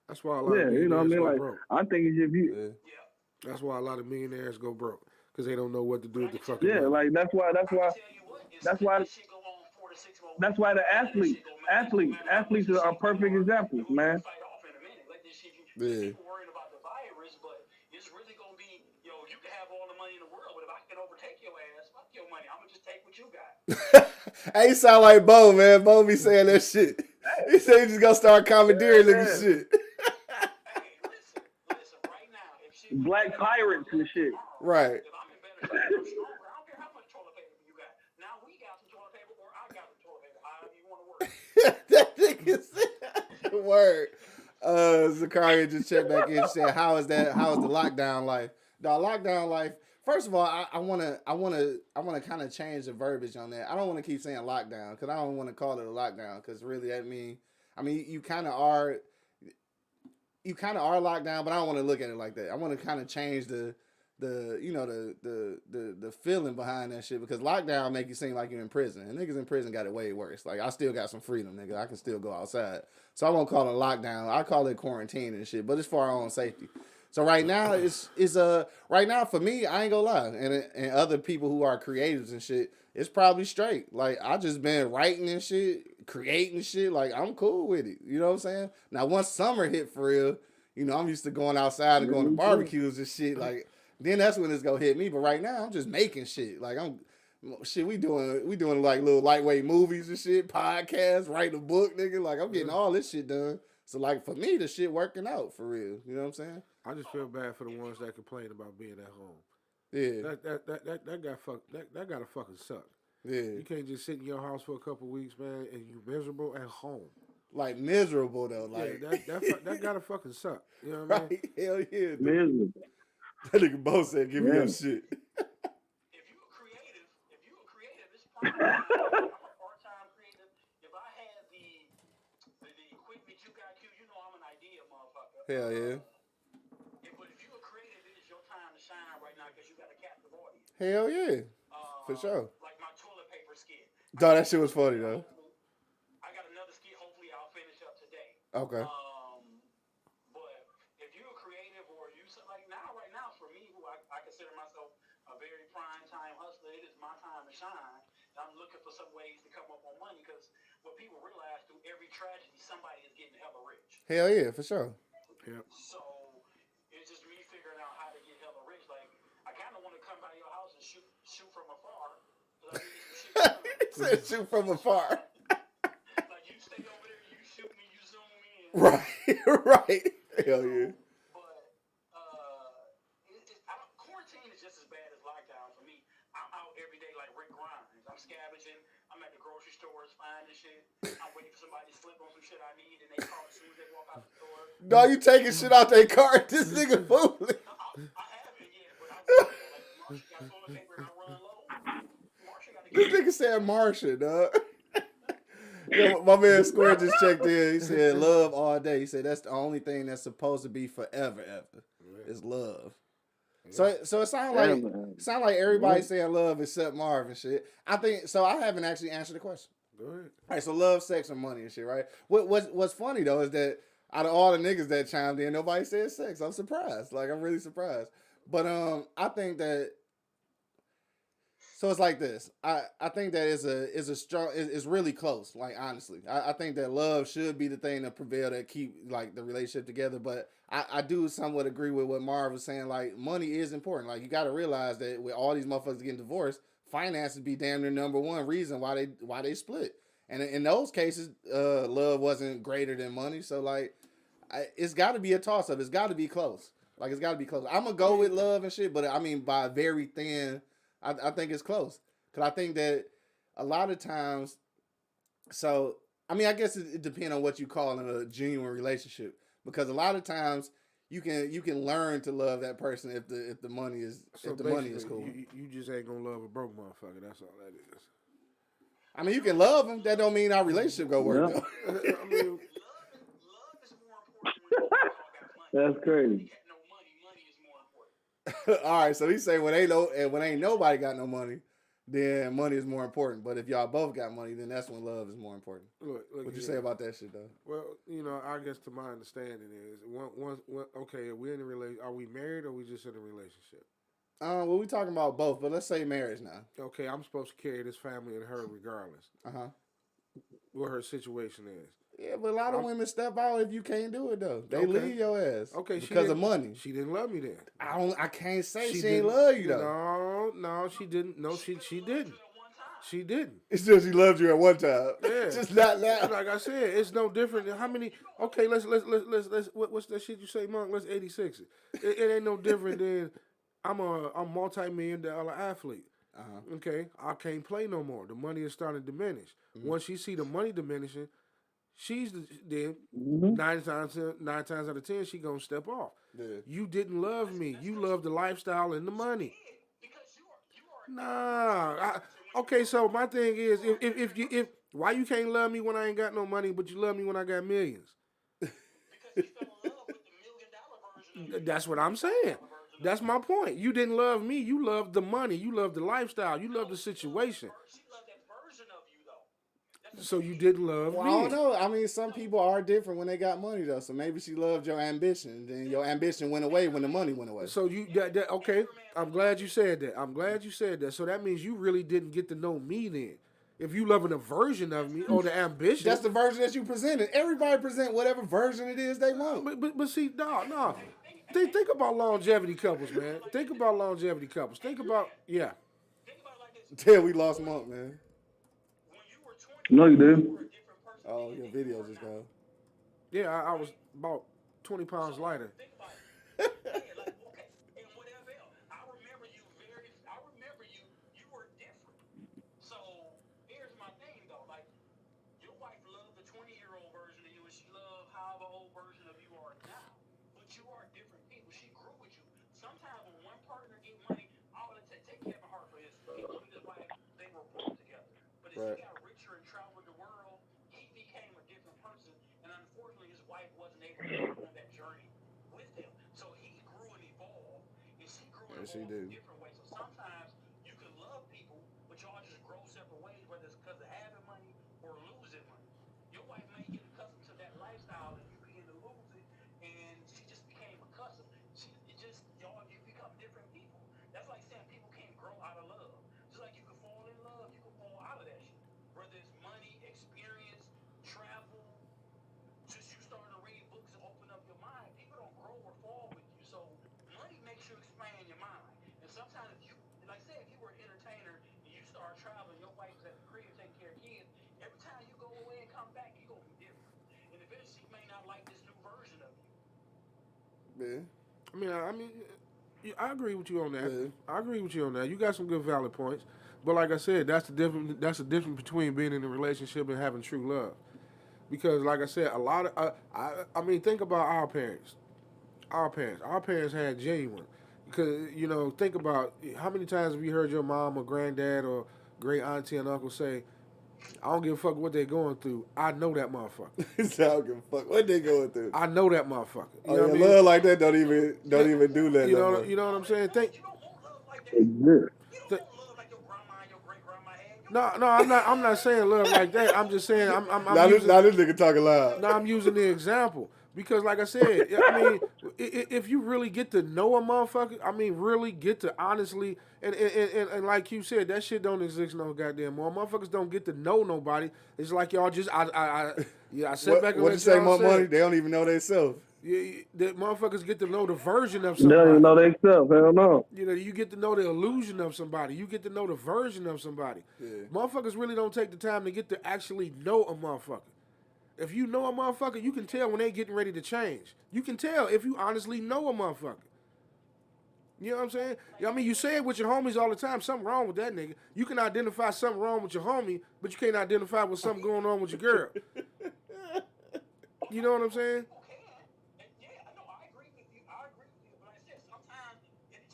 That's why a lot of You know what I mean. Like broke. I think if you. Yeah. That's why a lot of millionaires go broke because they don't know what to do with the fucking Yeah, money. like that's why the athletes are perfect examples, man. Yeah. People worrying about the virus, but it's really gonna be, you can have all the money in the world, but if I can overtake your ass, fuck your money. I'm gonna just take what you got. Hey, you sound like Bo, man. Bo be saying that shit. He said he just gonna start commandeering niggas shit. Hey, listen, right now, if shit Black pirates and shit. Right. if I'm in better shape or stronger, I don't care how much toilet paper you got. Now we got some toilet paper, or I got some toilet paper. However you want to work. That nigga said word. Zakaria just checked back in and said, how is the lockdown life? The lockdown life, first of all, I wanna kind of change the verbiage on that. I don't want to keep saying lockdown because I don't want to call it a lockdown because really I mean you kind of are locked down, but I don't want to look at it like that. I want to kind of change the feeling behind that shit because lockdown make you seem like you're in prison. And niggas in prison got it way worse. Like I still got some freedom, nigga. I can still go outside. So I won't call it lockdown. I call it quarantine and shit. But it's for our own safety. So right now right now for me, I ain't gonna lie, and other people who are creatives and shit, it's probably straight. Like I just been writing and shit, creating shit. Like I'm cool with it. You know what I'm saying? Now once summer hit for real, I'm used to going outside and going to barbecues and shit. Like then that's when it's gonna hit me. But right now I'm just making shit. Like we doing like little lightweight movies and shit, podcasts, writing a book, nigga. Like I'm getting all this shit done. So like for me, the shit working out for real. You know what I'm saying? I just feel bad for the ones that complain about being at home. Yeah, That gotta fucking suck. yeah. You can't just sit in your house for a couple weeks, man, and you miserable at home. Like miserable though. Yeah, Like that gotta fucking suck. You know what I mean? right? Hell yeah, dude. Miserable. That nigga Bo said, "Give me Yeah. your shit." If you a creative, it's prime time. I'm a part-time creative. If I had the equipment you got, Q, you know I'm an idea motherfucker. Hell yeah. But if you a creative, it is your time to shine right now because you got a captive audience. Hell yeah. For sure. Like my toilet paper skit. Dog, that shit was funny though. I got another skit. Hopefully, I'll finish up today. Okay. But if you're a creative or you like right now, for me, who I consider myself a very prime time hustler, it is my time to shine. And I'm looking for some ways to come up on money because what people realize through every tragedy, somebody is getting hella rich. Hell yeah, for sure. Yep. So it's just me figuring out how to get hella rich. Like I kind of want to come by your house and shoot from afar. Like, He said shoot from afar. like you stay over there, you shoot me, you zoom in. Right, right. Hell yeah. But quarantine is just as bad as lockdown for me. I'm out every day like Rick Grimes. I'm scavenging. I'm at the grocery stores finding shit. I'm waiting for somebody to slip on some shit I need, and they call as soon as they walk out the door. Dog, you taking shit out their cart? This nigga fooling. I haven't yet, but I will. Like Marsha got toilet paper and I run low. Marsha got to This get nigga said Marsha, dog. Yo, my man Square just checked in. He said love all day. He said that's the only thing that's supposed to be forever, ever. Is love. So it sound like everybody saying love except Marv and shit. I think so. I haven't actually answered the question. Go ahead. All right, so love, sex, and money and shit, right? What's funny though is that out of all the niggas that chimed in, nobody said sex. I'm surprised. Like I'm really surprised. But I think that. So it's like this. I think that is a strong. It's really close. Like honestly, I think that love should be the thing that prevail that keep like the relationship together. But I do somewhat agree with what Marv was saying. Like money is important. Like you got to realize that with all these motherfuckers getting divorced, finances be damn near number one reason why they split. And in those cases, love wasn't greater than money. So like, it's got to be a toss up. It's got to be close. Like it's got to be close. I'm gonna go with love and shit, but I mean by very thin. I think it's close because I think that a lot of times. So I mean, I guess it depends on what you call a genuine relationship because a lot of times you can learn to love that person if the money is money is cool. You just ain't gonna love a broke motherfucker. That's all that is. I mean, you can love them. That don't mean our relationship go work. Yeah. Though. I mean, love is more important when you all got money. That's crazy. When you got no money, money is more important. All right, so he say when ain't nobody got no money, then money is more important. But if y'all both got money, then that's when love is more important. look What you here. say about that shit though? Well, I guess to my understanding is okay. Are we in a Are we married or we just in a relationship? Well, we talking about both, but let's say marriage now. Okay, I'm supposed to carry this family and her regardless. What her situation is. Yeah, but a lot of women step out if you can't do it though. They Okay. leave your ass. Okay, because of money. She didn't love me then. I can't say she ain't didn't- love you though. No, she didn't. No, she didn't. She didn't. It's just she loved you at one time. Yeah. Just not now. Like I said, it's no different than how many. Okay, let's what's that shit you say, Monk? Let's 86 it. It ain't no different than I'm multi-million-dollar athlete. Okay, I can't play no more. The money is starting to diminish. Once she see the money diminishing, she's then 9 times out of 10 she gonna step off. Yeah. You didn't love me. You loved the lifestyle and the money. Because you are Okay, so my thing is, if why you can't love me when I ain't got no money, but you love me when I got millions? because you fell in love with the $1 million version of you. That's what I'm saying. That's my point. You didn't love me. You loved the money. You loved the lifestyle. You loved the situation. She loved that version of you though. So you didn't love Well, me. I don't know. I mean, some people are different when they got money though. So maybe she loved your ambition, then your ambition went away when the money went away. So you that okay? I'm glad you said that. So that means you really didn't get to know me then. If you loving a version of me or the ambition, That's the version that you presented. Everybody present whatever version it is they want. But see, no. Think about longevity couples, man. Think about longevity couples. Think about Think about it like this. Yeah, we lost Monk, man. When you were 20, No, you you didn't. were a different person. Oh, your video just gone. Yeah, I right? was about 20 pounds So lighter. think about it. Yeah, like okay, and whatever else. I remember you were different. So here's my thing though, like your wife loved the 20-year-old version of you, and she loved however old version of you are now. But you are different people. She grew with you. Sometimes when one partner get money, all it take Kevin Hart for his him and his wife, they were broke together. But as he Right. got richer and traveled the world, he became a different person. And unfortunately, his wife wasn't able to go on that journey with him. So he grew and evolved, and she grew and Yes, she evolved in do. different ways. So sometimes you can love people, but y'all just grow separate ways, whether it's because of having money or losing money. Your wife may get accustomed to that lifestyle and you begin to lose it, and she just became accustomed. Y'all you become different people. That's like saying people can't grow out of love. Just like you can fall in love, you can fall out of that shit. Whether it's money, experience, travel, just you starting to read books and open up your mind, people don't grow or fall with you. So money makes you expand your mind. And sometimes if you, like I said, if you were an entertainer and you start traveling, your wife is at the crib taking care of kids, every time you go away and come back, you're going to be different. And eventually she may not like this new version of you. Yeah. I agree with you on that. Yeah. I agree with you on that. You got some good valid points, but like I said, that's the difference. That's the difference between being in a relationship and having true love. Because, like I said, a lot of think about our parents. Our parents had genuine. Because think about how many times have you heard your mom or granddad or great auntie and uncle say, "I don't give a fuck what they're going through. I know that motherfucker. So I don't give a fuck what they going through. I know that motherfucker." You Oh know yeah, what I mean? love like that don't even do that You no know, more. you know what I'm saying? No, you don't want love like that. Exist. You don't Th- want love like your grandma and your great grandma had. Your no, no, mama I'm had not. I'm love. not saying love like that. I'm just saying I'm Now this, using. now this nigga talking loud. No, I'm using the example because, like I said, if you really get to know a motherfucker, really get to honestly, and like you said, that shit don't exist no goddamn more. Motherfuckers don't get to know nobody. It's like y'all just, I sat back and What you let say, y'all more say money? it. They don't even know they self. The motherfuckers get to know the version of They don't even somebody. know they self. Hell no. You get to know the illusion of somebody. You get to know the version of somebody. Yeah. Motherfuckers really don't take the time to get to actually know a motherfucker. If you know a motherfucker, you can tell when they getting ready to change. You can tell if you honestly know a motherfucker. You know what I'm saying? You say it with your homies all the time. Something wrong with that nigga. You can identify something wrong with your homie, but you can't identify with something going on with your girl. You know what I'm saying? People can. And yeah, I know. I agree with you. I agree with you. But like I said, sometimes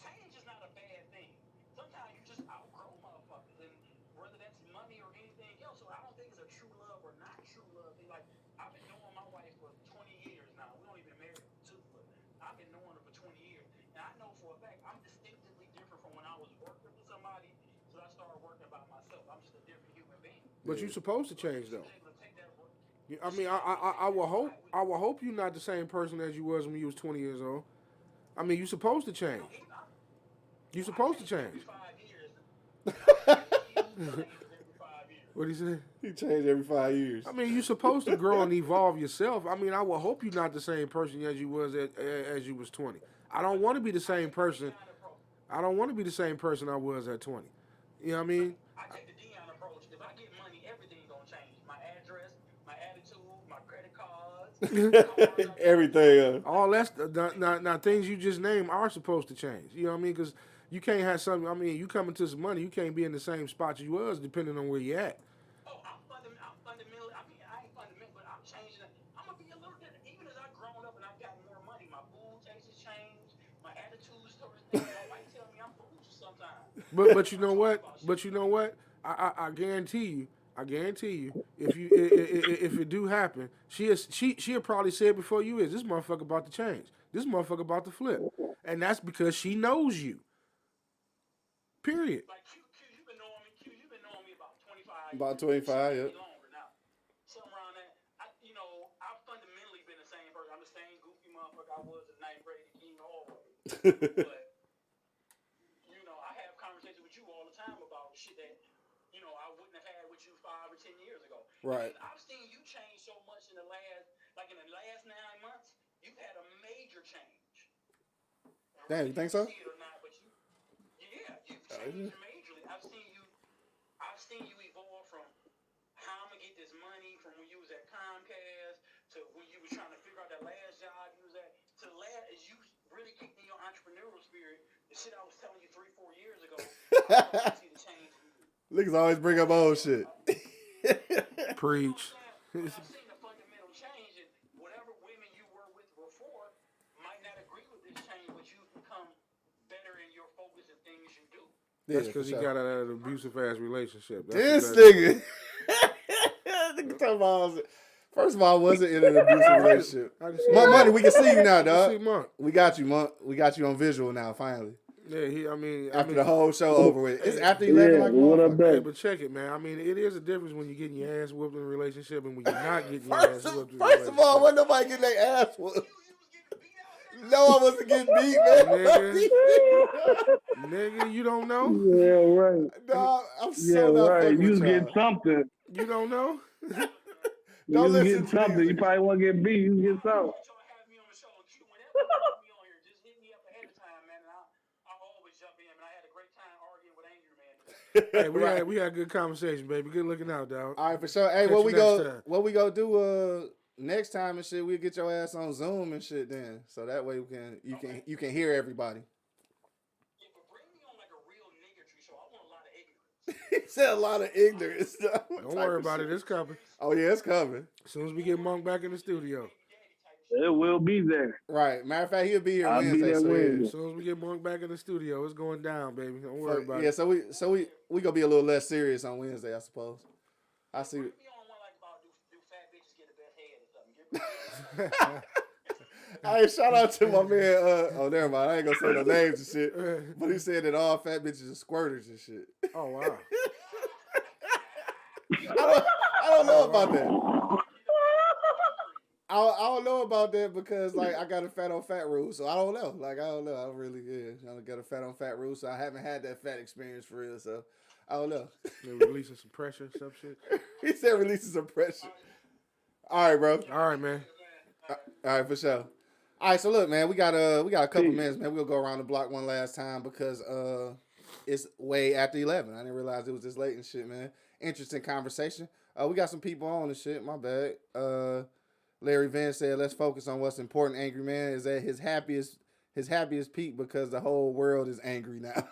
change is not a bad thing. Sometimes you just outgrow motherfuckers, and whether that's money or anything else. So I don't think it's a true love or not true love thing. Like I've been knowing my wife for 20 years now. We only been married for 2, but I've been knowing her for 20 years, and I know for a fact I'm distinctively different from when I was working for somebody till I started working by myself. I'm just a different human being. But you supposed to But change she though. was able to take that. I will hope. I will hope you're not the same person as you was when you was 20 years old. You supposed to change. You I supposed to change every change. 5 years. I change. He changes every 5 years. What do you say? He changed every 5 years. You're supposed to grow and evolve yourself. I will hope you're not the same person as you was as you was 20. I don't want to be the same person. Dion approach. I don't want to be the same person I was at 20. You know what I mean? I take the Dion approach. If I get money, everything gonna change. My address, my attitude, my credit cards, cars I Everything. All that's now things you just named are supposed to change. You know what I mean? Because you can't have something. You come into some money, you can't be in the same spot you was depending on where you at. Oh, I'm fundamentally. I ain't fundamental, but I'm changing. I'm gonna be a little different. Even as I've grown up and I've gotten more money, my food taste has changed. My attitudes towards things. My wife tell me I'm foolish sometimes. But you When I know talk what? about shit. But you know what? I guarantee you. I guarantee you. If it do happen, she'll probably say it before you is. This motherfucker about to change. This motherfucker about to flip, and that's because she knows you. Period. Like you've been knowing me. You've been knowing me about 25 About years. She 25, may yep. be longer now. Something around that. I've fundamentally been the same person. I'm the same goofy motherfucker I was in ninth grade at King Hallway. But I have conversations with you all the time about shit that I wouldn't have had with you 5 or 10 years ago. Right. And I've seen you change so much in the last 9 months. You've had a major change. And Damn, you whether think you so? see it or not, but you've changed majorly. I've seen you evolve from how I'm gonna get this money from when you was at Comcast to when you was trying to keep in your entrepreneurial spirit, the shit I was telling you 3-4 years ago, I see the change in you. Niggas always bring up old shit. Preach. But I've seen the fundamental change, and whatever women you were with before might not agree with this change, but you've become better in your focus and things you do. That's Yeah, because he got out of an abusive ass relationship. This nigga. Nigga talking about. First of all, I wasn't in an abusive relationship. Money, we can see you now, dog. We got you, Monk. We got you on visual now, finally. Yeah, after the whole show over with. It's after 11 like what up, Hey, though? but check it, man. I mean, it is a difference when you're getting your ass whooped in a relationship and when you're not getting your ass whooped in a First of all, wasn't nobody getting their ass whooped. No, I wasn't getting beat, man. Nigga, you don't know? Yeah, right. Dog, I'm Yeah, so not right. fucking You with was y'all. getting something. You don't know? You Don't was listen getting to something. these You niggas. probably won't get beat. You was getting something. Y'all have me on the show. Q, whenever you have me on here, just hit me up ahead of time, man, and I'll always jump in. Man, I had a great time arguing with Angry Man today. Hey, we had a good conversation, baby. Good looking out, dog. All right, for sure. Hey, Catch what you we next go? time. What we go do? Next time and shit, we'll get your ass on Zoom and shit. Then, so that way you can hear everybody. Yeah, but bring me on like a real niggatry show. I want a lot of ignorance. He said a lot of ignorance. Don't worry about it. It's coming. Oh yeah, it's coming. As soon as we get Monk back in the studio. It will be there. Right. Matter of fact, he'll be here I'll Wednesday. be there so Wednesday. As soon as we get Monk back in the studio, it's going down, baby. Don't worry about yeah. it. So we gonna be a little less serious on Wednesday, I suppose. I see. Bring me on one like about do fat bitches get the best head or something. Hey, shout out to my man. Oh, never mind. I ain't gonna say no names and shit. But he said that all fat bitches are squirters and shit. Oh, wow. I don't know about that. I don't know about that because like I got a fat on fat rule, so I don't know. Like I don't know. I don't really I got a fat on fat rule, so I haven't had that fat experience for real. So I don't know. They're releasing some pressure, some shit. He said releasing some pressure. All right, bro. All right, man. All right, for sure. All right, so look, man, we got a couple minutes, man. We'll go around the block one last time because it's way after 11. I didn't realize it was this late and shit, man. Interesting conversation. We got some people on and shit. My bad. Larry Vance said, "Let's focus on what's important." Angry Man is at his happiest peak because the whole world is angry now.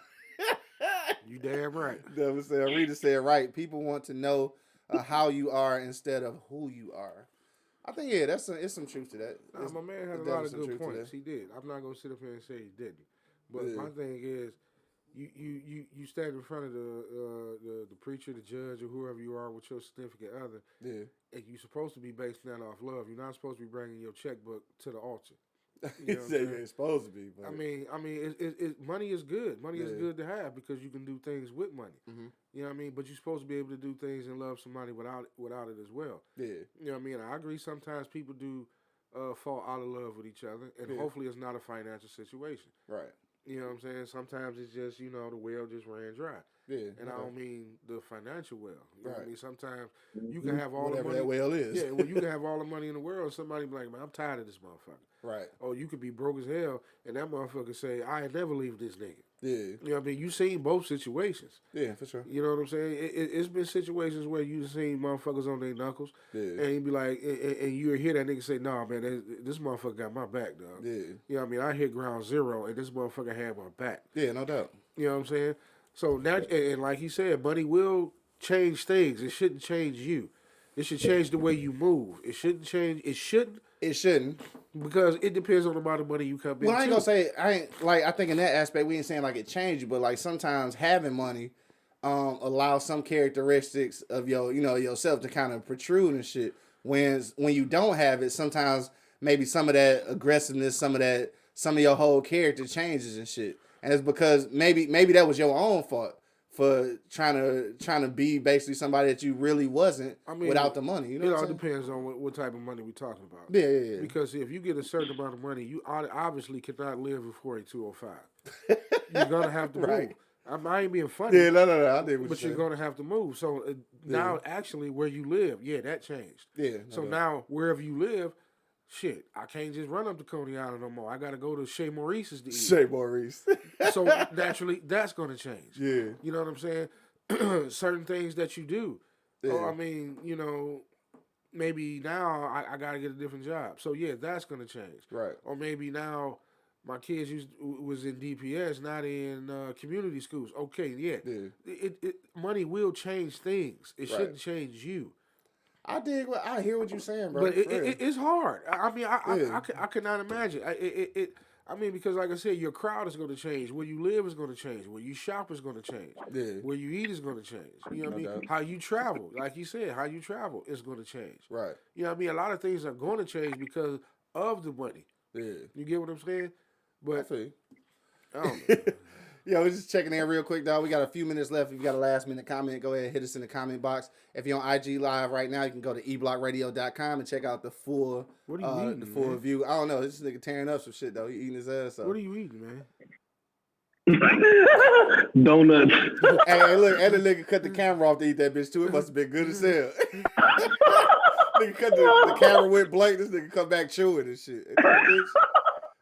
You damn right. Rita said, "Right. People want to know how you are instead of who you are." I think it's some truth to that. Nah, my man had a lot of good points. He did. I'm not gonna sit up here and say he didn't. But my thing is, you stand in front of the preacher, the judge, or whoever you are with your significant other. Yeah. And you're supposed to be basing that off love. You're not supposed to be bringing your checkbook to the altar. You know it's supposed to be. But... I mean, money is good. Money is good to have because you can do things with money. Mm-hmm. You know what I mean? But you're supposed to be able to do things and love somebody without it as well. Yeah. You know what I mean? I agree. Sometimes people do fall out of love with each other, and hopefully it's not a financial situation. Right. You know what I'm saying? Sometimes it's just, the well just ran dry. Yeah. And I don't mean the financial well. You know what I mean? Sometimes Mm-hmm. you can have all Whatever the money. that well is. Yeah, well, you can have all the money in the world, and somebody be like, man, I'm tired of this motherfucker. Right. Or you could be broke as hell, and that motherfucker say, I ain't never leave this nigga. Yeah. You know what I mean? You seen both situations. Yeah, for sure. You know what I'm saying? It's been situations where you seen motherfuckers on their knuckles, and you be like, and you hear that nigga say, nah, man, this motherfucker got my back, dog. Yeah. You know what I mean? I hit ground zero, and this motherfucker had my back. Yeah, no doubt. You know what I'm saying? So now, and like he said, money will change things. It shouldn't change you. It should change the way you move. It shouldn't change. It shouldn't because it depends on the amount of money you come in. Well, I ain't gonna say I think in that aspect we ain't saying like it changed you, but like sometimes having money allows some characteristics of yourself to kind of protrude and shit. When you don't have it, sometimes maybe some of that aggressiveness, some of your whole character changes and shit. And it's because maybe that was your own fault for trying to be basically somebody that you really wasn't without the money. You know, it all depends on what type of money we're talking about. Yeah. Because if you get a certain amount of money, you obviously cannot live with 4205. You're gonna have to move. I ain't being funny. Yeah, no. I did what but you're gonna have to move. So now, actually, where you live, that changed. Yeah. So now, wherever you live. Shit, I can't just run up to Coney Island no more. I got to go to Chez Maurice's to eat. Chez Maurice. So naturally, that's going to change. Yeah. You know what I'm saying? Certain things that you do. Yeah. Or, I mean, maybe now I got to get a different job. So, that's going to change. Right. Or maybe now my kids was in DPS, not in community schools. Okay, yeah. Money will change things. It shouldn't change you. I hear what you're saying, bro. But it's hard. I mean, I cannot imagine. I mean, because like I said, your crowd is going to change. Where you live is going to change. Where you shop is going to change. Yeah. Where you eat is going to change. You know what I mean? doubt. How you travel, like you said, how you travel is going to change. Right. You know what I mean? A lot of things are going to change because of the money. Yeah. You get what I'm saying? But I feel you. I don't know. Yeah, we're just checking in real quick, dog. We got a few minutes left. If you got a last minute comment, go ahead and hit us in the comment box. If you're on IG Live right now, you can go to eblockradio.com and check out the full What are you eating, the full man? view. I don't know. This nigga tearing up some shit though. He eating his ass off. What are you eating, man? Donuts. Hey, look, and the nigga cut the camera off to eat that bitch too. It must have been good as hell. Nigga cut the camera went blank. This nigga come back chewing and shit.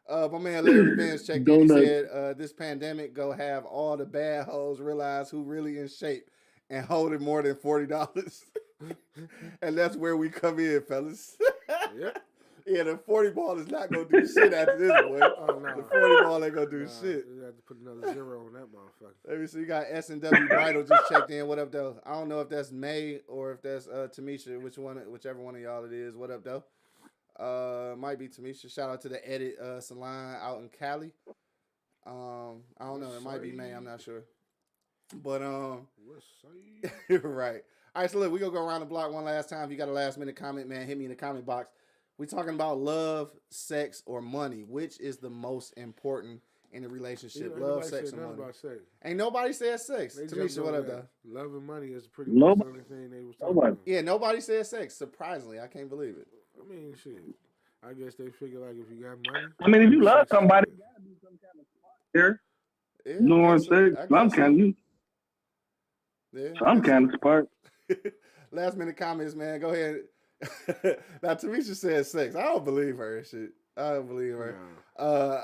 My man Larry Benz checked in. He said, this pandemic go have all the bad hoes realize who really in shape and holding more than $40. And that's where we come in, fellas. Yep. Yeah, the 40 ball is not going to do shit after this, boy. Oh, no. The 40 ball ain't going to do shit. You have to put another 0 on that motherfucker. Let me see. You got S&W Bridal just checked in. What up, though? I don't know if that's May or if that's Tamisha, whichever one of y'all it is. What up, though? Might be Tamisha. Shout out to the Edit Salon out in Cali. I don't know. It might be May. I'm not sure. But right. All right. So look, we gonna go around the block one last time. If you got a last minute comment, man, hit me in the comment box. We talking about love, sex, or money. Which is the most important in a relationship? Love, sex, or money? About sex. Ain't nobody said sex. Tamisha, what up, though? Love and money is pretty much the only thing they was talking about. Yeah, nobody said sex. Surprisingly, I can't believe it. I mean, shit. I guess they figure like if you got money. I mean, if you love somebody, you gotta do some kind of smart here. You know what I'm saying? I'm kind of smart. Last minute comments, man. Go ahead. Now, Tamisha said sex. I don't believe her. Shit. I don't believe her. No.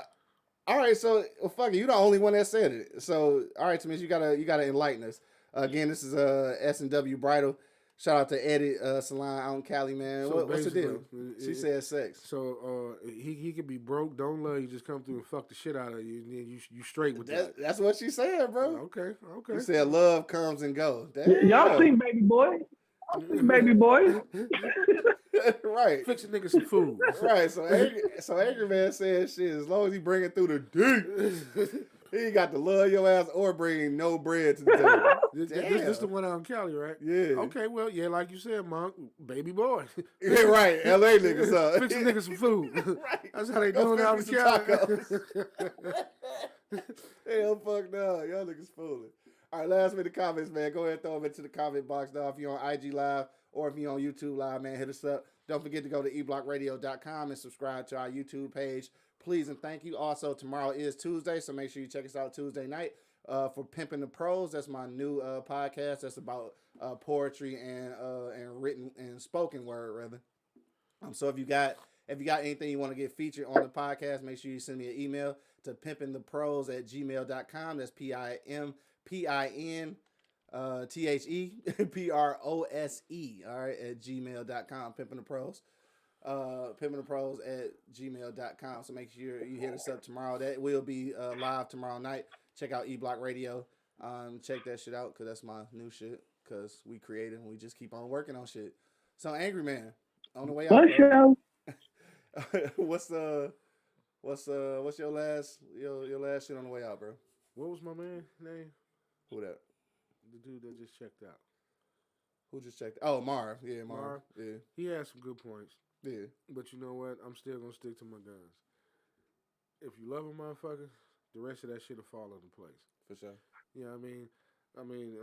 All right, so fuck it. You the only one that said it. So, all right, Tamisha, you gotta enlighten us. Again, this is S&W Bridal. Shout out to Edit Salon out in Cali, man. So what's the deal? She said sex. So he could be broke, don't love you, just come through and fuck the shit out of you, and then you straight with that. That's what she said, bro. Okay. She said love comes and goes. Y'all seen Baby Boy? Baby Boy. Right. Fix a nigga some food. Right. So Angry Man said shit, as long as he bring it through the deep, he ain't got to love your ass or bring no bread to the table. This the one out in Cali, right? Yeah. Okay, well, yeah, like you said, Monk, Baby Boy. Yeah, right. LA niggas up. Fix a nigga some food. Right. That's how they doing out in Cali. Hell, fuck no. Y'all niggas fooling. All right, last minute comments, man. Go ahead and throw them into the comment box, dog. If you're on IG Live or if you're on YouTube Live, man, hit us up. Don't forget to go to eblockradio.com and subscribe to our YouTube page. Please and thank you. Also, tomorrow is Tuesday, so make sure you check us out Tuesday night for Pimping the Pros. That's my new podcast. That's about poetry and written and spoken word, rather. So if you got anything you want to get featured on the podcast, make sure you send me an email to pimpingthepros@gmail.com. That's PIMPINTHEPROSE, all right, at gmail.com. Pimping the Pros. pimpingthepros@gmail.com. So make sure you hit us up tomorrow. That will be live tomorrow night. Check out eBlock Radio. Check that shit out because that's my new shit. Because we created and we just keep on working on shit. So Angry Man, on the way out. What's your last shit on the way out, bro? What was my man name? Who that? The dude that just checked out. Who just checked? Oh, Marv. Yeah, Marv. Yeah. He had some good points. Yeah. But you know what? I'm still gonna stick to my guns. If you love a motherfucker, the rest of that shit'll fall into place. For sure. You know what I mean?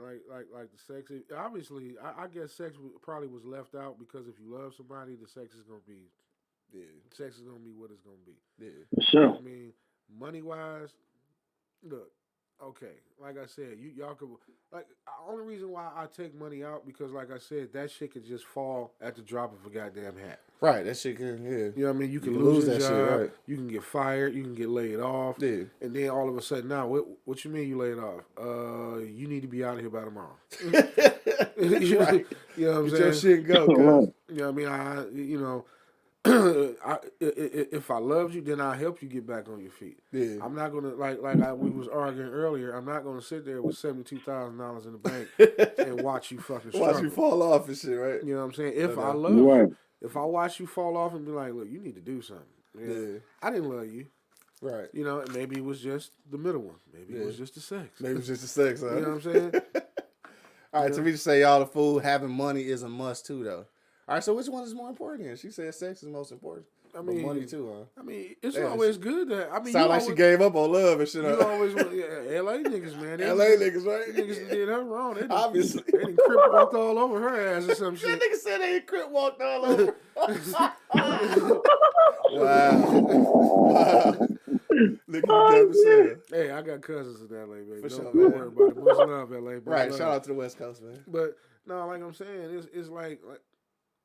Like the sex. Obviously, I guess sex probably was left out because if you love somebody, the sex is gonna be. Yeah. Sex is gonna be what it's gonna be. Yeah. Sure. You know I mean, money wise, look. Okay, like I said, y'all could like. The only reason why I take money out because, like I said, that shit could just fall at the drop of a goddamn hat. Right, that shit can. Yeah. You know what I mean? You can lose that job, shit. Right. You can get fired. You can get laid off. Yeah. And then all of a sudden, now what you mean you laid off? You need to be out of here by tomorrow. Right. You know what I'm Get saying? your shit go. You know what I mean? if I loved you, then I'll help you get back on your feet. Yeah. I'm not gonna we was arguing earlier. I'm not gonna sit there with $72,000 in the bank and watch you fucking struggle. Watch you fall off and shit, right? You know what I'm saying? If I love you, if I watch you fall off and be like, look, you need to do something. Yeah. I didn't love you. Right. You know, maybe it was just the middle one. Maybe it was just the sex. Maybe it was just the sex, huh? You know what I'm saying? All right, so we just say y'all the fool, having money is a must too, though. All right, so which one is more important here? She said sex is most important. I mean, but money too, huh? I mean, it's always good that. I mean, sound like she gave up on love and shit. You always want, LA niggas, man. LA niggas, right? Niggas did her wrong. They Obviously, they done crip walked all over her ass or some shit. That nigga said they crip walked all over. Wow. Look at the Hey, I got cousins in LA, baby. Don't worry about it. Much love, LA. Right, love. shout out to the West Coast, man. But no, like I'm saying, it's like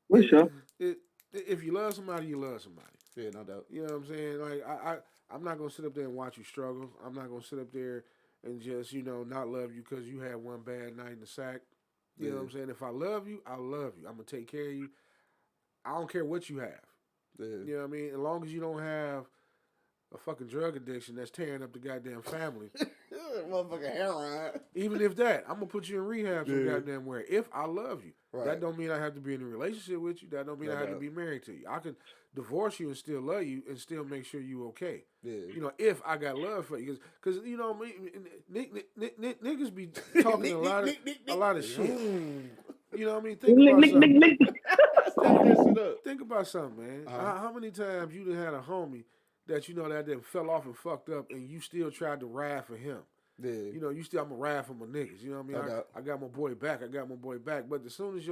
what's up? If you love somebody, you love somebody. Yeah, no doubt. You know what I'm saying? Like I'm not gonna sit up there and watch you struggle. I'm not gonna sit up there and just not love you because you had one bad night in the sack. You know what I'm saying? If I love you, I love you. I'm gonna take care of you. I don't care what you have. Yeah. You know what I mean? As long as you don't have a fucking drug addiction that's tearing up the goddamn family. Motherfucking heroin. Even if that, I'm gonna put you in rehab some goddamn where. If I love you. Right. That don't mean I have to be in a relationship with you. That don't mean I have to be married to you. I can divorce you and still love you and still make sure you okay. Yeah. If I got love for you, because niggas be talking a lot of shit. You know what I mean? Think about something, man. How many times you done had a homie that that then fell off and fucked up, and you still tried to ride for him? Yeah. You still I'm a ride for my niggas. You know what I mean? I got my boy back. But as soon as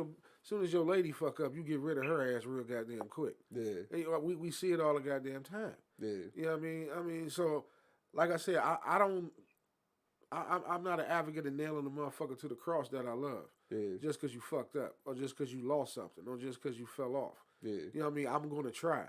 your lady fuck up, you get rid of her ass real goddamn quick. Yeah. And, we see it all the goddamn time. Yeah. You know what I mean? So like I said, I'm not an advocate of nailing the motherfucker to the cross that I love. Yeah. Just because you fucked up, or just because you lost something, or just because you fell off. Yeah. You know what I mean? I'm gonna try.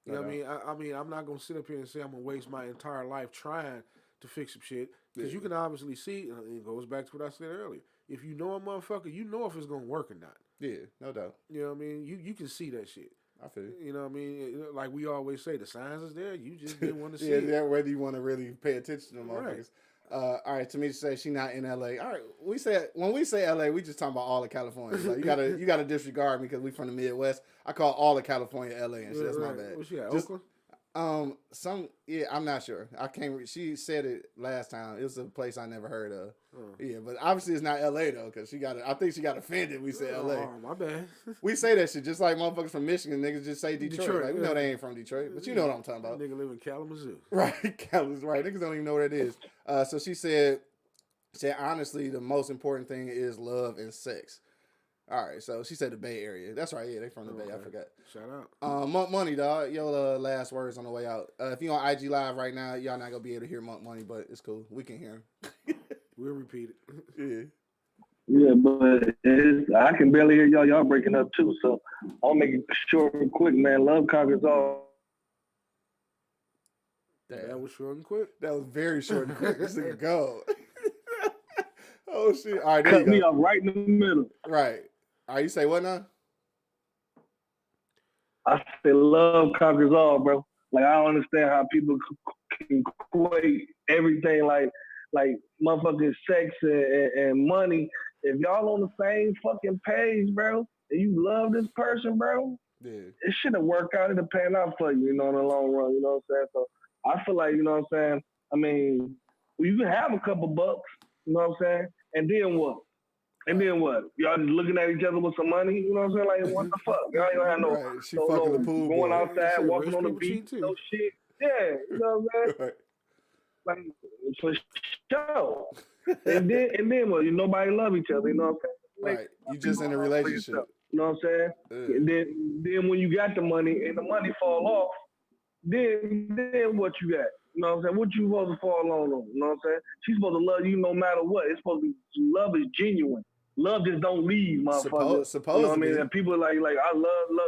You know what I mean? I'm not gonna sit up here and say I'm gonna waste my entire life trying to fix some shit. Because you can obviously see, and it goes back to what I said earlier. If you know a motherfucker, you know if it's gonna work or not. Yeah, no doubt. You know what I mean? You can see that shit. I feel it. You know what I mean? Like we always say, the signs is there. You just didn't want to see it. Yeah, Yeah, whether you want to really pay attention to them motherfuckers. All right, Tamisha says she not in LA. All right, when we say LA, we just talking about all of California. Like, you gotta disregard me because we from the Midwest. I call all of California LA and shit. That's my bad. What's she at? Just, Oakland? I'm not sure. I can't. She said it last time. It was a place I never heard of. Yeah, but obviously it's not LA though, because I think she got offended. We said LA. Oh, my bad. We say that shit just like motherfuckers from Michigan. Niggas just say Detroit. Like, we know they ain't from Detroit, but you know what I'm talking about. Nigga live in Kalamazoo. Right, Kalamazoo. Right. Niggas don't even know where it is. So she said honestly, the most important thing is love and sex. All right, so she said the Bay Area. That's right. Yeah, they from the Bay. I forgot. Shout out. Monk Money, dog. Your last words on the way out. If you on IG Live right now, y'all not gonna be able to hear Monk Money, but it's cool. We can hear him. We'll repeat it. Yeah. Yeah, but I can barely hear y'all. Y'all breaking up too. So I'll make it short and quick, man. Love conquers all. Damn. That was short and quick. That was very short and quick. This nigga go. Oh shit! All right, there Cut you go. me off right in the middle. Right. All right, you say what now? I say love conquers all, bro. Like, I don't understand how people can equate everything like motherfucking sex and money. If y'all on the same fucking page, bro, and you love this person, bro, Yeah. it shouldn't work out. It'll pan out for you, in the long run. You know what I'm saying? So I feel like, you know what I'm saying? I mean, you can have a couple bucks, you know what I'm saying? And then what? Y'all just looking at each other with some money? You know what I'm saying? Like, what the fuck? Y'all don't have no, Right. She fucking the pool going boy. outside, walking on the beach, no shit. Yeah, you know what I'm saying? Right. Like, for sure. and then what? Nobody love each other, you know what I'm saying? Right. You just in a relationship. You know what I'm saying? And then when you got the money and the money fall off, then what you got? You know what I'm saying? What you supposed to fall on? You know what I'm saying? She's supposed to love you no matter what. It's supposed to be, love is genuine. Love just don't leave, motherfucker. Supposed you know what I mean? to And people are like, I love. No,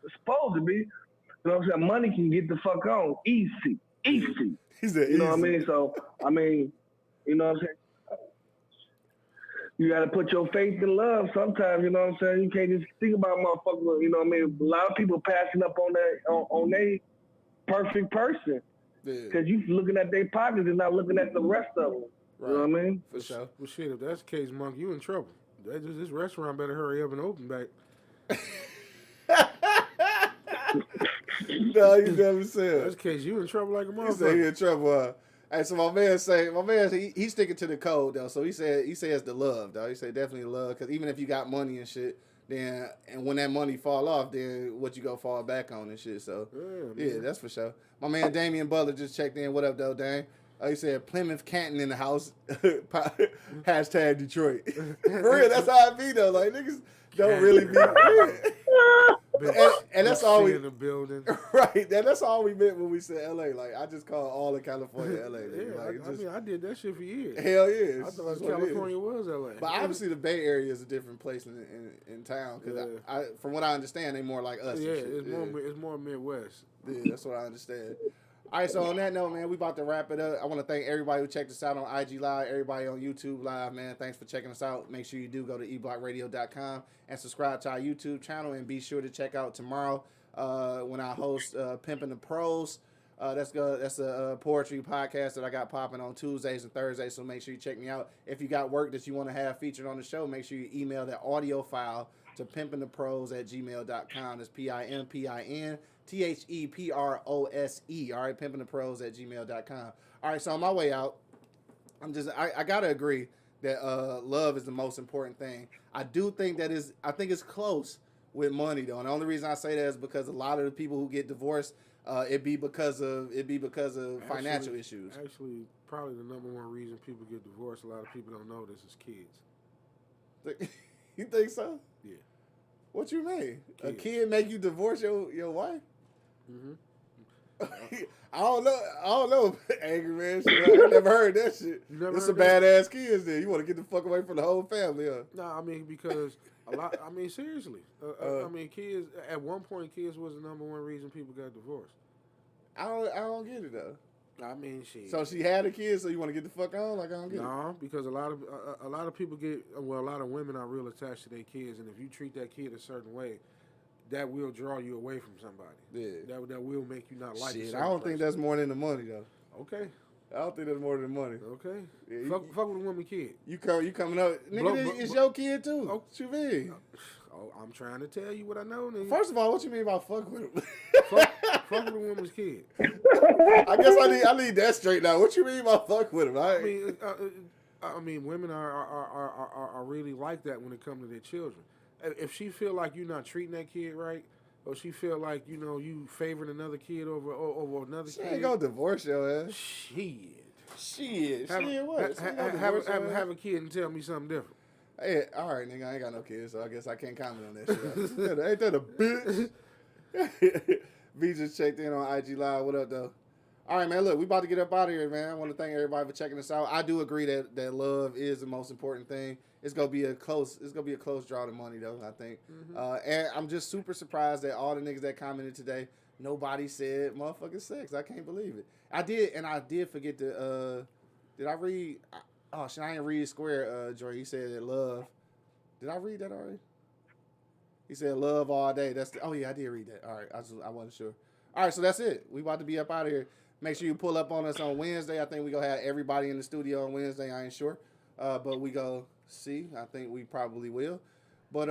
it's supposed to be. You know what I'm saying? Money can get the fuck on. Easy. He said you know easy. what I mean? So, I mean, you know what I'm saying? You got to put your faith in love sometimes, you know what I'm saying? You can't just think about motherfuckers, you know what I mean? A lot of people passing up on that, on their perfect person. Yeah. Because you looking at their pockets and not looking at the rest of them. Right. You know what I mean? For sure. Well, shit, if that's the case, Monk, you in trouble. This restaurant better hurry up and open back. No, you never said. That's the case, you in trouble like a He said he motherfucker. in trouble. Hey, so my man, he's sticking to the code though. So he says the love though. He said definitely love, because even if you got money and shit, then and when that money fall off, then what you gonna fall back on and shit. So yeah, that's for sure. My man Damian Butler just checked in. What up though, Dame? He said Plymouth Canton in the house. Hashtag Detroit. For real, that's how it be though. Like niggas don't really be. And that's all we in the building. Right. That's all we meant when we said LA. Like I just call all of California LA. Yeah, Like, I mean, I did that shit for years. Hell yeah. I thought California was LA. But obviously the Bay Area is a different place in town, because I from what I understand, they more like us. Yeah, and shit. it's more Midwest. Yeah, that's what I understand. All right, so on that note, man, we about to wrap it up. I want to thank everybody who checked us out on IG Live, everybody on YouTube Live, man. Thanks for checking us out. Make sure you do go to eblockradio.com and subscribe to our YouTube channel, and be sure to check out tomorrow when I host Pimpin' the Pros. That's a poetry podcast that I got popping on Tuesdays and Thursdays, so make sure you check me out. If you got work that you want to have featured on the show, make sure you email that audio file to pimpinthepros@gmail.com. That's PIMPINTHEPROSE. All right, pimpinthepros@gmail.com. All right, so on my way out, I gotta agree that love is the most important thing. I do think I think it's close with money though, and the only reason I say that is because a lot of the people who get divorced, it be because of financial issues. Actually, probably the number one reason people get divorced, a lot of people don't know this, is kids. You think so? Yeah. What you mean? Kids. A kid make you divorce your wife? Mm-hmm. I don't know, angry man. Shit, I never heard that shit. It's some badass kids there. You want to get the fuck away from the whole family, huh? No, I mean, because seriously. I mean, kids, at one point, kids was the number one reason people got divorced. I don't get it, though. I mean, shit. So she had a kid, so you want to get the fuck on? Like, I don't get it. No, because a lot of people a lot of women are real attached to their kids, and if you treat that kid a certain way, that will draw you away from somebody. Yeah. That will make you not like shit, I don't think that's more than the money, though. Okay. I don't think that's more than the money. Okay. Yeah, fuck with a woman kid. You coming up. Nigga, it's your kid, too. Oh, What you mean? Oh, I'm trying to tell you what I know, nigga. First of all, what you mean by fuck with him? fuck with a woman's kid. I guess I need that straight now. What you mean by fuck with him? I mean, women are really like that when it comes to their children. If she feel like you're not treating that kid right, or she feel like you favoring another kid over another kid, she ain't gonna divorce your ass. Shit. What? Have a kid and tell me something different. Hey, all right, nigga, I ain't got no kids, so I guess I can't comment on that shit. Ain't that a bitch? V just checked in on IG Live. What up, though? All right, man, look, we about to get up out of here, man. I want to thank everybody for checking us out. I do agree that love is the most important thing. It's gonna be a close draw to money, though, I think. Mm-hmm. And I'm just super surprised that all the niggas that commented today, nobody said motherfucking sex. I can't believe it. I did forget to did I read? Oh shit, I didn't read Square, Joy. He said that love. Did I read that already? He said love all day. Oh yeah, I did read that. All right, I wasn't sure. All right, so that's it. We about to be up out of here. Make sure you pull up on us on Wednesday. I think we gonna have everybody in the studio on Wednesday. I ain't sure, but we go see. I think we probably will. But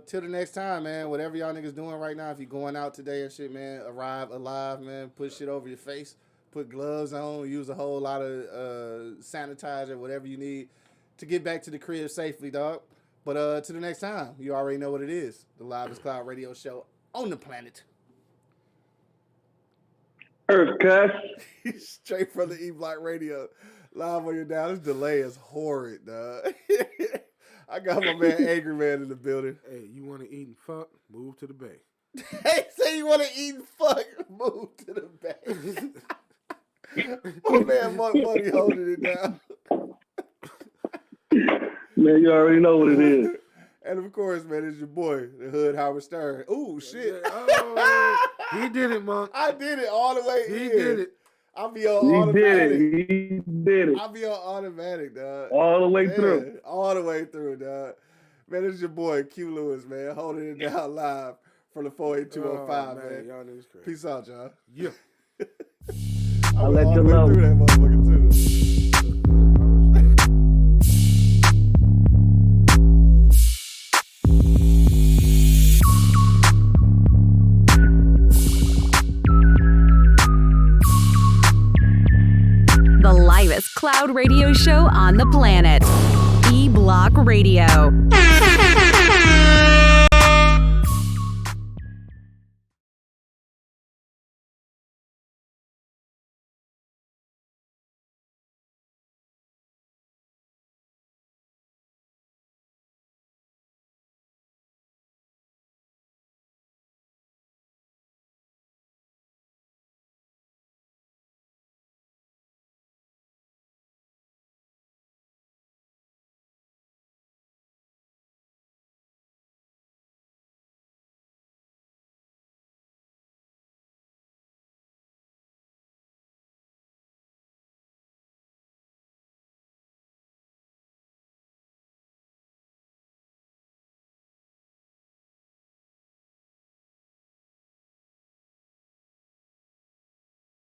till the next time, man. Whatever y'all niggas doing right now, if you going out today and shit, man, arrive alive, man. Put shit over your face. Put gloves on. Use a whole lot of sanitizer, whatever you need to get back to the crib safely, dog. But to the next time, you already know what it is. The Livest Cloud radio show on the planet. Earth cuss. Straight from the E-Block Radio. Live on your dial. This delay is horrid, dog. I got my man Angry Man in the building. Hey, you want to eat and fuck? Move to the bay. Hey, say you want to eat and fuck? Move to the bay. My man Money holding it down. Man, you already know what it is. And of course, man, it's your boy, the Hood Howard Stern. Ooh, shit. Oh, he did it, Monk. I did it all the way in. He did it. I'll be on He automatic. did it. He did it I'll be on automatic, dog. all the way Yeah, through. all the way through, dog. Man, this is your boy Q Lewis, man, holding it down live from the 48205, man. Y'all niggas crazy. Peace out, y'all. Yeah. I'll went let all you the way know. through that motherfucker too. The livest cloud radio show on the planet. E-Block Radio.